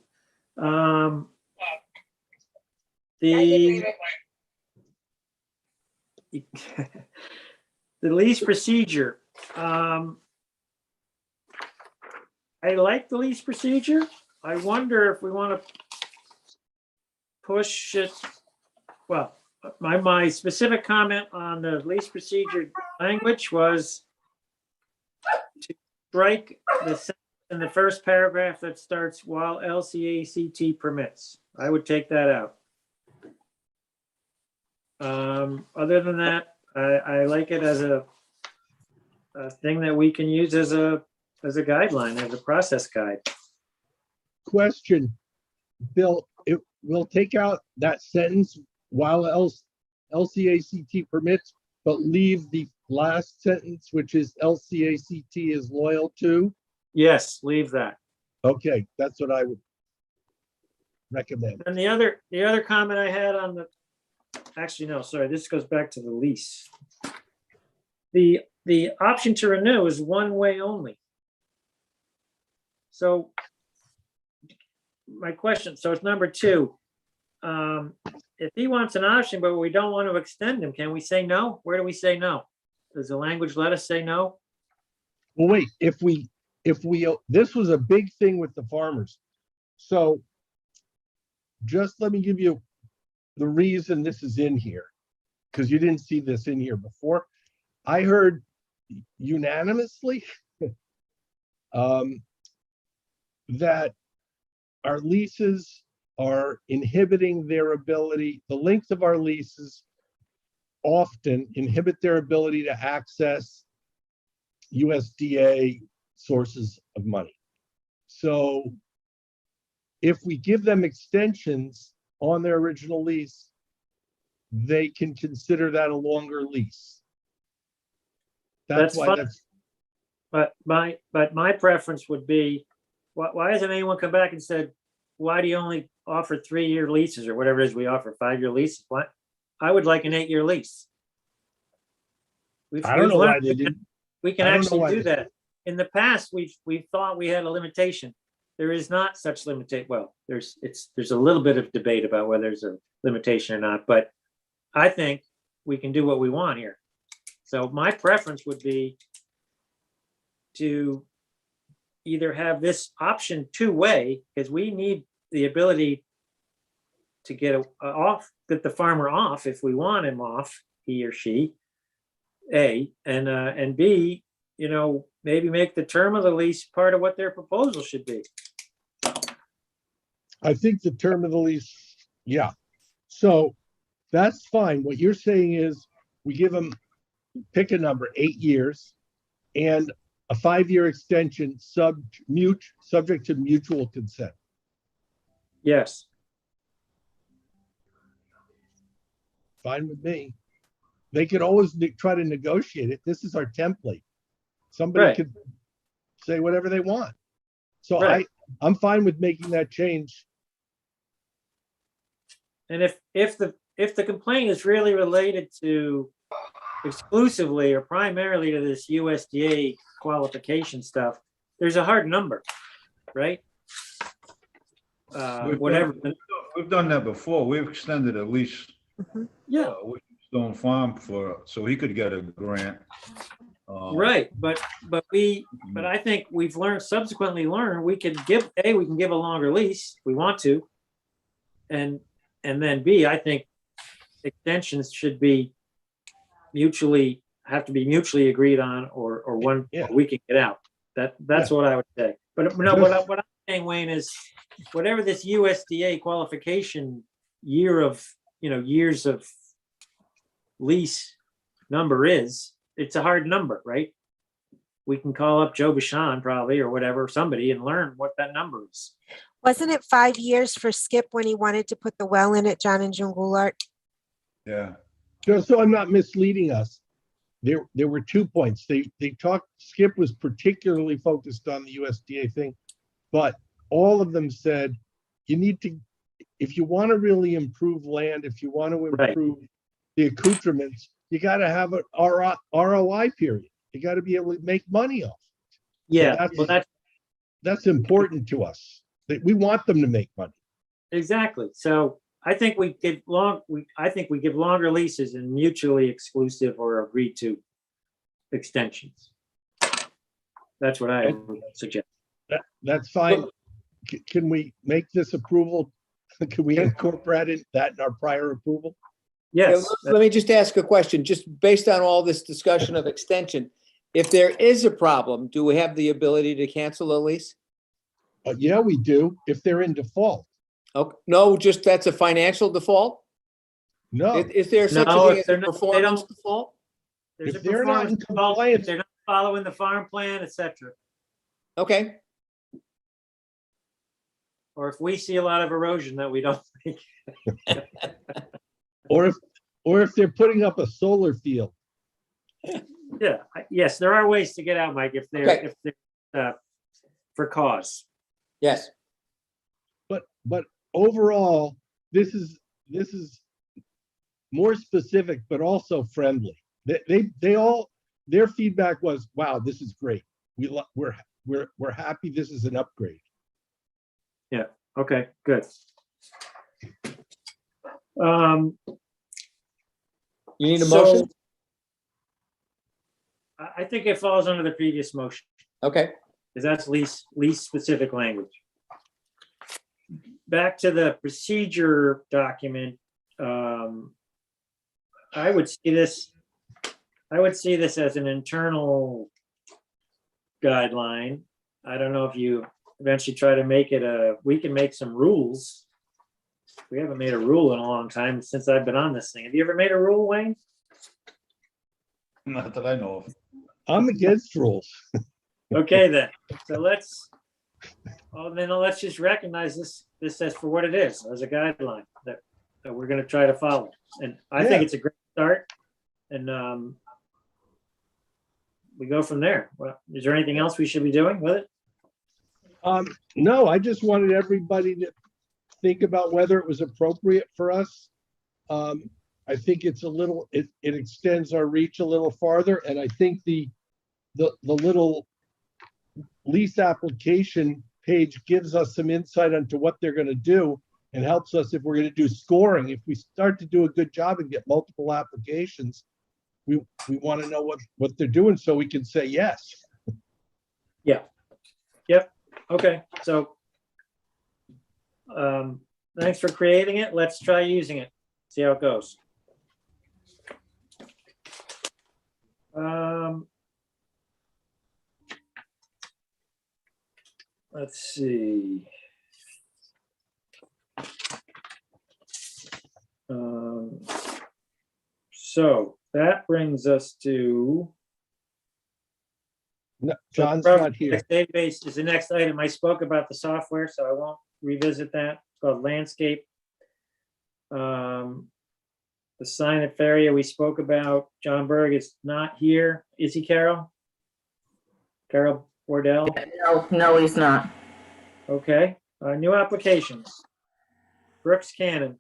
[SPEAKER 2] The the lease procedure. I like the lease procedure. I wonder if we want to push it. Well, my specific comment on the lease procedure language was to strike the sentence in the first paragraph that starts while LCACT permits. I would take that out. Other than that, I like it as a thing that we can use as a guideline, as a process guide.
[SPEAKER 3] Question, Bill, we'll take out that sentence while LCACT permits, but leave the last sentence, which is LCACT is loyal to.
[SPEAKER 2] Yes, leave that.
[SPEAKER 3] Okay, that's what I would recommend.
[SPEAKER 2] And the other comment I had on the, actually, no, sorry, this goes back to the lease. The option to renew is one way only. So my question, so it's number 2. If he wants an option, but we don't want to extend him, can we say no? Where do we say no? Does the language let us say no?
[SPEAKER 3] Well, wait, if we, this was a big thing with the farmers. So just let me give you the reason this is in here, because you didn't see this in here before. I heard unanimously that our leases are inhibiting their ability, the length of our leases often inhibit their ability to access USDA sources of money. So if we give them extensions on their original lease, they can consider that a longer lease.
[SPEAKER 2] That's
[SPEAKER 3] why
[SPEAKER 2] fine.
[SPEAKER 3] that's,
[SPEAKER 2] But my preference would be, why hasn't anyone come back and said, why do you only offer 3-year leases or whatever it is we offer, 5-year leases? Why? I would like an 8-year lease.
[SPEAKER 3] I don't know why they didn't.
[SPEAKER 2] We can
[SPEAKER 3] I don't know
[SPEAKER 2] actually
[SPEAKER 3] why
[SPEAKER 2] do
[SPEAKER 3] they-
[SPEAKER 2] that. In the past, we've thought we had a limitation. There is not such limitation. Well, there's a little bit of debate about whether there's a limitation or not, but I think we can do what we want here. So my preference would be to either have this option 2-way, because we need the ability to get the farmer off if we want him off, he or she, A, and B, maybe make the term of the lease part of what their proposal should be.
[SPEAKER 3] I think the term of the lease, yeah. So that's fine. What you're saying is we give them, pick a number, 8 years and a 5-year extension subject to mutual consent.
[SPEAKER 2] Yes.
[SPEAKER 3] Fine with me. They could always try to negotiate it. This is our template. Somebody
[SPEAKER 2] Right.
[SPEAKER 3] could say whatever they want. So
[SPEAKER 2] Right.
[SPEAKER 3] I'm fine with making that change.
[SPEAKER 2] And if the complaint is really related to exclusively or primarily to this USDA qualification stuff, there's a hard number, right? Whatever.
[SPEAKER 4] We've done that before. We've extended a lease.
[SPEAKER 2] Yeah.
[SPEAKER 4] With Stone Farm so he could get a grant.
[SPEAKER 2] Right, but I think we've subsequently learned we can give a longer lease if we want to. And then B, I think extensions should have to be mutually agreed on or one we can get out. That's what I would say. But no, what I'm saying, Wayne, is whatever this USDA qualification years of lease number is, it's a hard number, right? We can call up Joe Bashan probably or whatever, somebody, and learn what that number is.
[SPEAKER 7] Wasn't it 5 years for Skip when he wanted to put the well in at John and June Goulart?
[SPEAKER 4] Yeah.
[SPEAKER 3] Just so I'm not misleading us, there were 2 points. They talked, Skip was particularly focused on the USDA thing, but all of them said, you need to, if you want to really improve land, if you want to improve the accoutrements, you got to have an ROI period. You got to be able to make money off it.
[SPEAKER 2] Yeah,
[SPEAKER 3] So that's important to us. That we want them to make money.
[SPEAKER 2] Exactly. So I think we give longer leases and mutually exclusive or agreed to extensions. That's what I would suggest.
[SPEAKER 3] That's fine. Can we make this approval? Can we incorporate that in our prior approval?
[SPEAKER 2] Yes.
[SPEAKER 9] Let me just ask a question, just based on all this discussion of extension. If there is a problem, do we have the ability to cancel a lease?
[SPEAKER 3] Yeah, we do, if they're in default.
[SPEAKER 9] Oh, no, just that's a financial default?
[SPEAKER 3] No,
[SPEAKER 9] Is there such
[SPEAKER 2] No,
[SPEAKER 9] a thing
[SPEAKER 2] if
[SPEAKER 9] as
[SPEAKER 2] they're
[SPEAKER 9] a
[SPEAKER 2] not-
[SPEAKER 9] performance default?
[SPEAKER 2] There's
[SPEAKER 3] if
[SPEAKER 2] a
[SPEAKER 3] they're not in
[SPEAKER 2] performance default,
[SPEAKER 3] compliance,
[SPEAKER 2] if they're not following the farm plan, etc.
[SPEAKER 9] Okay,
[SPEAKER 2] Or if we see a lot of erosion that we don't think.
[SPEAKER 3] or if they're putting up a solar field.
[SPEAKER 2] Yeah, yes, there are ways to get out, Mike, if they're for cause.
[SPEAKER 9] yes.
[SPEAKER 3] But overall, this is more specific, but also friendly. They all, their feedback was, wow, this is great. We're happy. This is an upgrade.
[SPEAKER 2] Yeah, okay, good. Um,
[SPEAKER 9] You need a
[SPEAKER 2] so
[SPEAKER 9] motion?
[SPEAKER 2] I think it falls under the previous motion,
[SPEAKER 9] Okay,
[SPEAKER 2] because that's lease specific language. Back to the procedure document. I would see this as an internal guideline. I don't know if you eventually try to make it we can make some rules. We haven't made a rule in a long time since I've been on this thing. Have you ever made a rule, Wayne?
[SPEAKER 4] Not that I know of.
[SPEAKER 3] I'm against rules.
[SPEAKER 2] Okay, then. So let's just recognize this as for what it is, as a guideline that we're going to try to follow. And I think it's a great start. And we go from there. Well, is there anything else we should be doing with it?
[SPEAKER 3] No, I just wanted everybody to think about whether it was appropriate for us. I think it's it extends our reach a little farther. And I think the little lease application page gives us some insight into what they're going to do and helps us if we're going to do scoring. If we start to do a good job and get multiple applications, we want to know what they're doing so we can say yes.
[SPEAKER 2] Yeah. Yep. Okay. So thanks for creating it. Let's try using it. See how it goes. Let's see. So that brings us to
[SPEAKER 3] No, John's not here.
[SPEAKER 2] database is the next item. I spoke about the software, so I won't revisit that. It's called Landscape. The sign at Feria we spoke about. John Berg is not here. Is he, Carol? Carol Wardell?
[SPEAKER 1] No, he's not.
[SPEAKER 2] Okay. New applications. Brooks Cannon.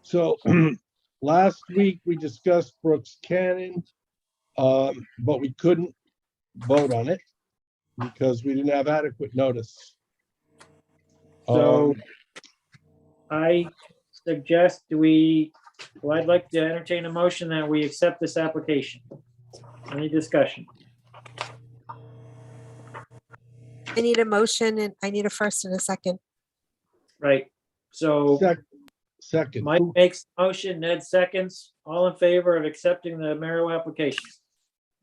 [SPEAKER 3] So last week we discussed Brooks Cannon, but we couldn't vote on it because we didn't have adequate notice.
[SPEAKER 2] So
[SPEAKER 3] Um,
[SPEAKER 2] I suggest I'd like to entertain a motion that we accept this application. Any discussion?
[SPEAKER 7] I need a motion and I need a first and a second.
[SPEAKER 2] Right, so
[SPEAKER 3] Second,
[SPEAKER 2] Mike makes the motion, Ned seconds. All in favor of accepting the Merrill application?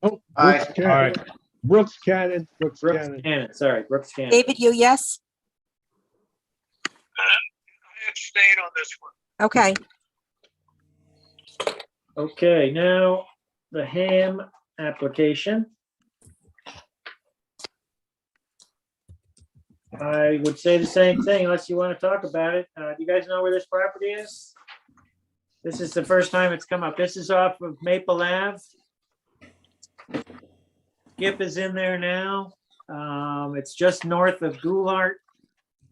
[SPEAKER 3] oh,
[SPEAKER 5] Aye.
[SPEAKER 3] Brooks
[SPEAKER 6] Aye.
[SPEAKER 3] Cannon, Brooks Cannon,
[SPEAKER 2] Brooks
[SPEAKER 3] Cannon.
[SPEAKER 2] Cannon, sorry, Brooks Cannon.
[SPEAKER 7] David, you yes?
[SPEAKER 11] I abstain on this one.
[SPEAKER 7] Okay,
[SPEAKER 2] Okay, now the Ham application. I would say the same thing unless you want to talk about it. Do you guys know where this property is? This is the first time it's come up. This is off of Maple Ave. Skip is in there now. It's just north of Goulart.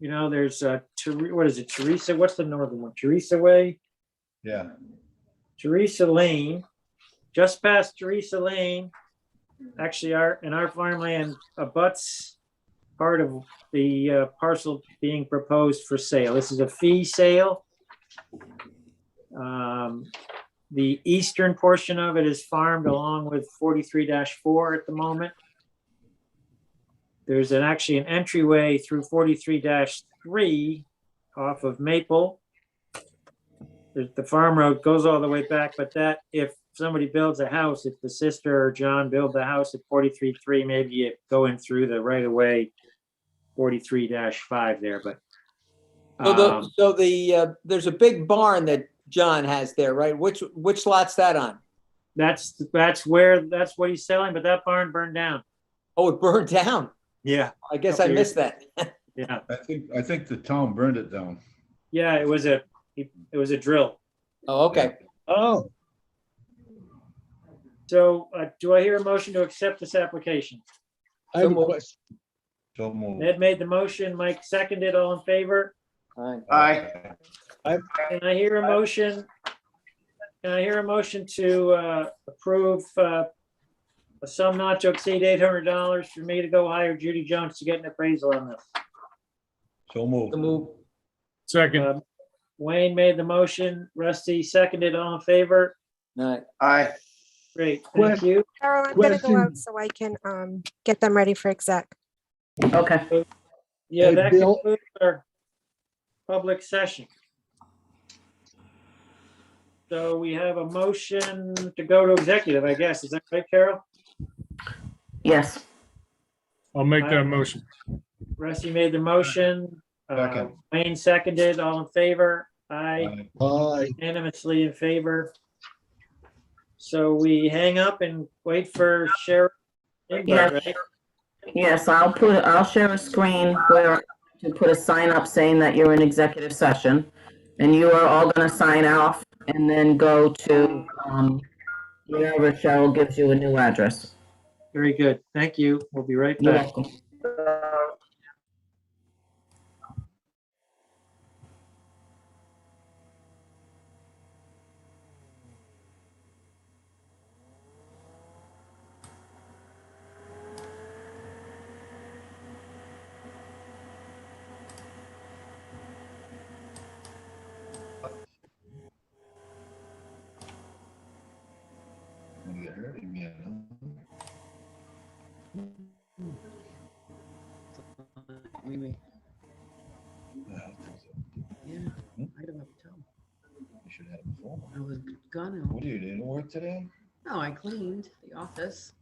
[SPEAKER 2] You know, there's what is it, Teresa? What's the northern one? Teresa Way?
[SPEAKER 4] Yeah.
[SPEAKER 2] Teresa Lane. Just past Teresa Lane. Actually, our farmland abuts part of the parcel being proposed for sale. This is a fee sale. The eastern portion of it is farmed along with 43-4 at the moment. There's actually an entryway through 43-3 off of Maple. The farm road goes all the way back, but that if somebody builds a house, if the sister or John build the house at 43-3, maybe you go in through the right of way 43-5 there, but
[SPEAKER 9] There's a big barn that John has there, right? Which lot's that on?
[SPEAKER 2] that's what he's selling, but that barn burned down.
[SPEAKER 9] Oh, it burned down.
[SPEAKER 2] Yeah.
[SPEAKER 9] I guess I missed that.
[SPEAKER 2] Yeah.
[SPEAKER 4] I think the town burned it down.
[SPEAKER 2] Yeah, it was a drill.
[SPEAKER 9] Oh, okay.
[SPEAKER 3] Oh,
[SPEAKER 2] So do I hear a motion to accept this application?
[SPEAKER 3] I have a
[SPEAKER 9] moved.
[SPEAKER 3] question.
[SPEAKER 4] So moved.
[SPEAKER 2] Ned made the motion, Mike seconded, all in favor?
[SPEAKER 9] All right.
[SPEAKER 5] Aye.
[SPEAKER 2] Can I hear a motion? Can I hear a motion to approve a sum not to exceed $800 for me to go hire Judy Jones to get an appraisal on this?
[SPEAKER 4] So moved.
[SPEAKER 9] The move.
[SPEAKER 6] Second,
[SPEAKER 2] Wayne made the motion, Rusty seconded, all in favor?
[SPEAKER 9] All right.
[SPEAKER 5] Aye.
[SPEAKER 2] Great, thank you.
[SPEAKER 7] Carol, I'm gonna go out
[SPEAKER 3] Question.
[SPEAKER 7] so I can get them ready for exec.
[SPEAKER 1] Okay.
[SPEAKER 2] Yeah,
[SPEAKER 3] Hey,
[SPEAKER 2] that
[SPEAKER 3] Bill.
[SPEAKER 2] concludes our public session. So we have a motion to go to executive, I guess. Is that right, Carol?
[SPEAKER 1] Yes.
[SPEAKER 6] I'll make that motion.
[SPEAKER 2] Rusty made the motion.
[SPEAKER 4] Second.
[SPEAKER 2] Wayne seconded, all in favor? Aye,
[SPEAKER 3] Aye.
[SPEAKER 2] unanimously in favor. So we hang up and wait for Sheriff.
[SPEAKER 1] Yes. Yes, I'll share a screen where to put a sign up saying that you're in executive session. And you are all gonna sign off and then go to, wherever Cheryl gives you a new address.
[SPEAKER 2] Very good. Thank you. We'll be right
[SPEAKER 1] You're
[SPEAKER 2] back.
[SPEAKER 1] welcome.
[SPEAKER 4] When you hurt him, you know.
[SPEAKER 12] Yeah, I don't have to tell.
[SPEAKER 4] You should have before.
[SPEAKER 12] I was gonna.
[SPEAKER 4] What, you didn't work today?
[SPEAKER 12] No, I cleaned the office.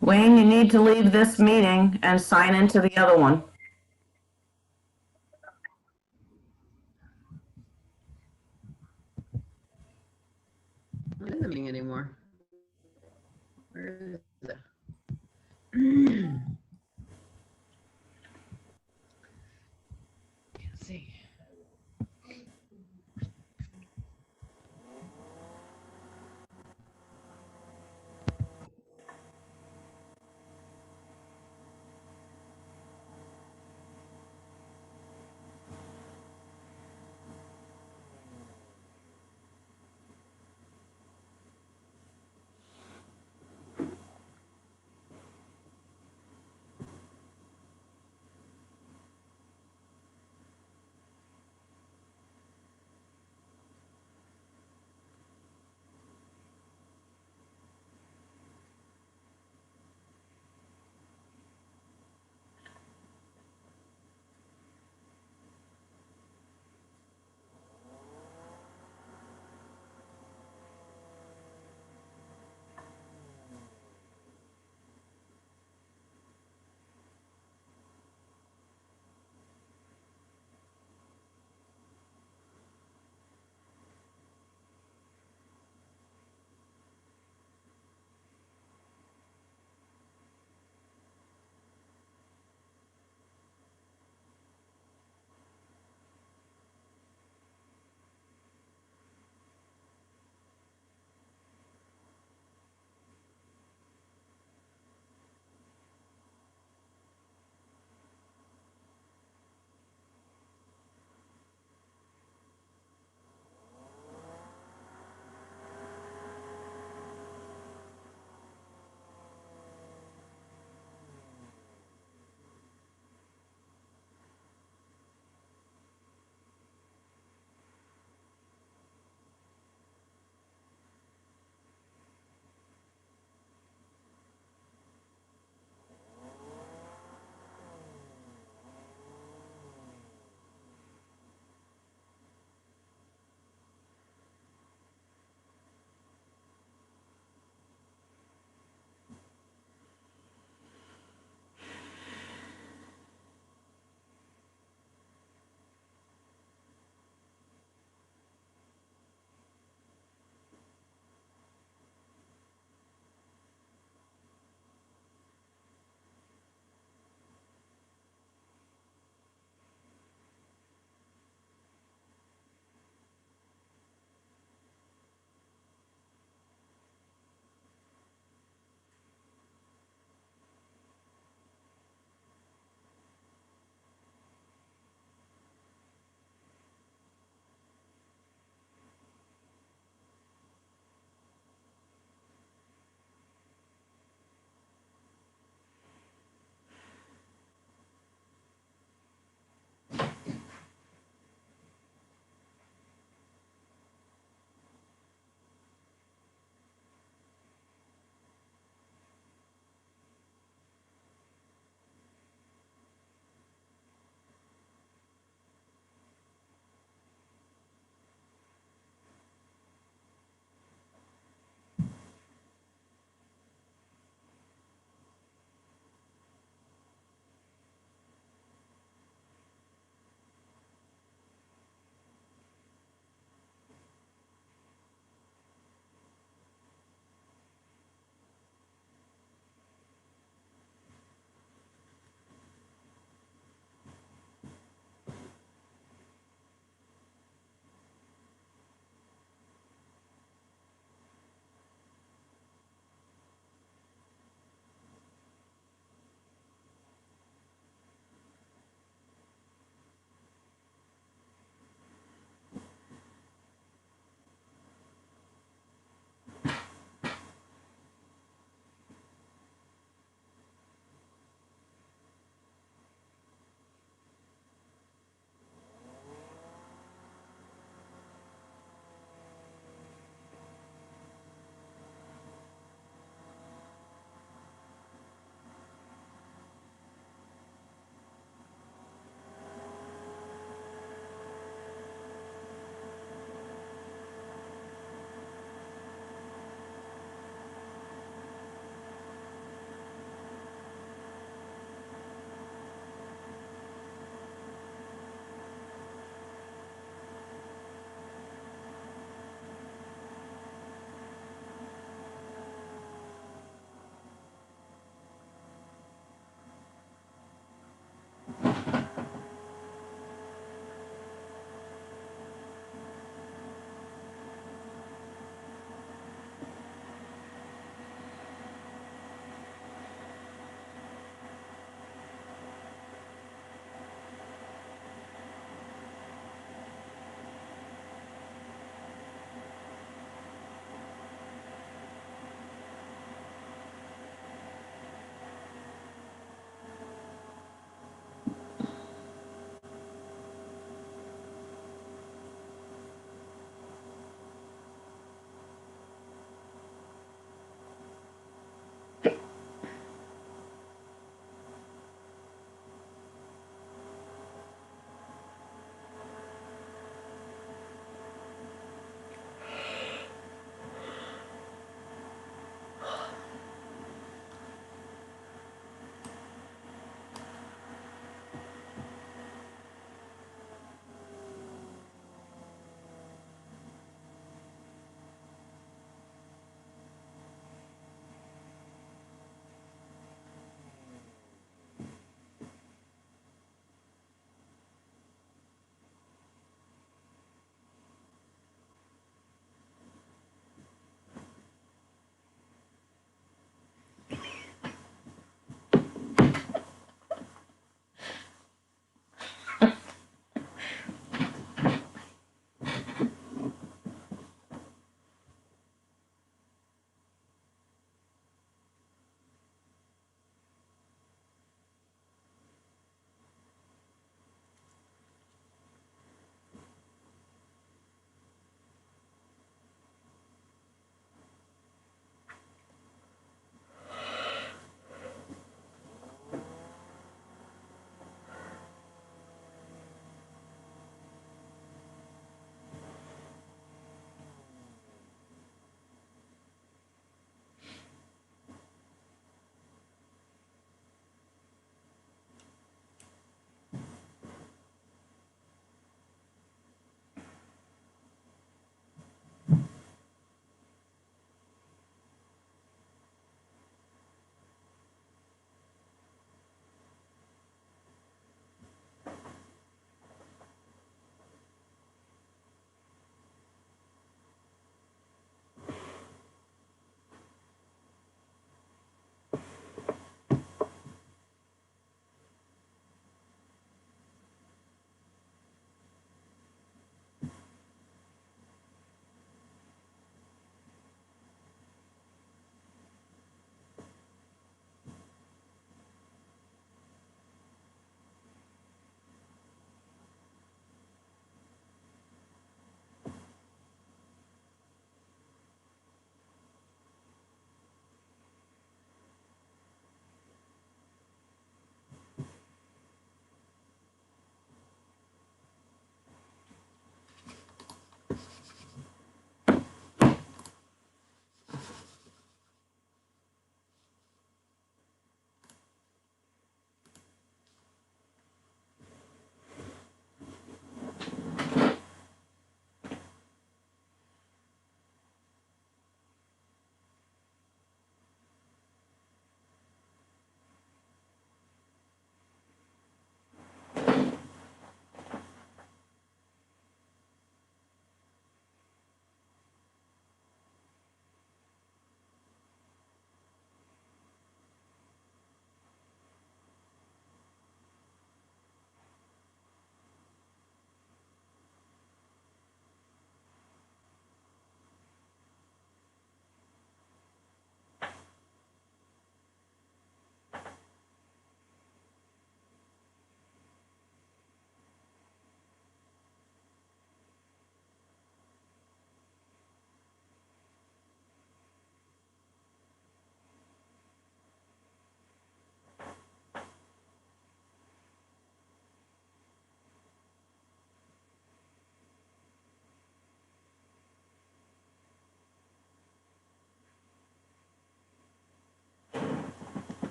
[SPEAKER 1] Wayne, you need to leave this meeting and sign into the other one.
[SPEAKER 12] I'm not in the meeting anymore. Where is it? Can't see.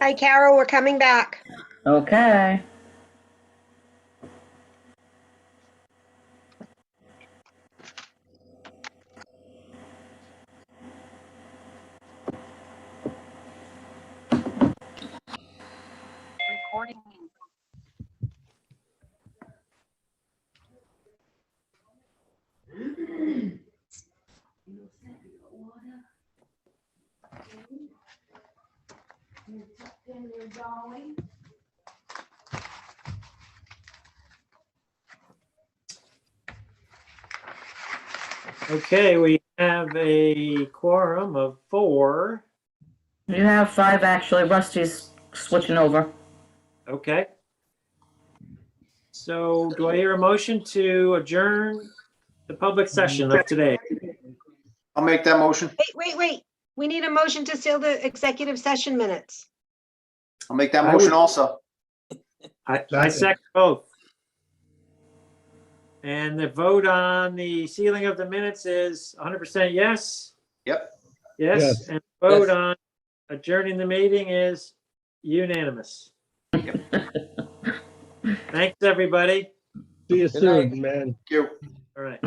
[SPEAKER 7] Hi, Carol, we're coming back.
[SPEAKER 1] Okay.
[SPEAKER 2] Okay, we have a quorum of 4.
[SPEAKER 1] You have 5, actually. Rusty's switching over.
[SPEAKER 2] Okay. So do I hear a motion to adjourn the public session of today?
[SPEAKER 5] I'll make that motion.
[SPEAKER 7] Wait. We need a motion to seal the executive session minutes.
[SPEAKER 5] I'll make that
[SPEAKER 2] I
[SPEAKER 5] motion
[SPEAKER 2] would-
[SPEAKER 5] also.
[SPEAKER 2] I second both. And the vote on the sealing of the minutes is 100% yes?
[SPEAKER 5] Yep.
[SPEAKER 2] Yes,
[SPEAKER 3] Yes.
[SPEAKER 2] and vote
[SPEAKER 9] Yes.
[SPEAKER 2] on adjourning the meeting is unanimous. Thanks, everybody.
[SPEAKER 3] See you
[SPEAKER 9] Good night.
[SPEAKER 3] soon, man.
[SPEAKER 5] Thank you.
[SPEAKER 2] All right.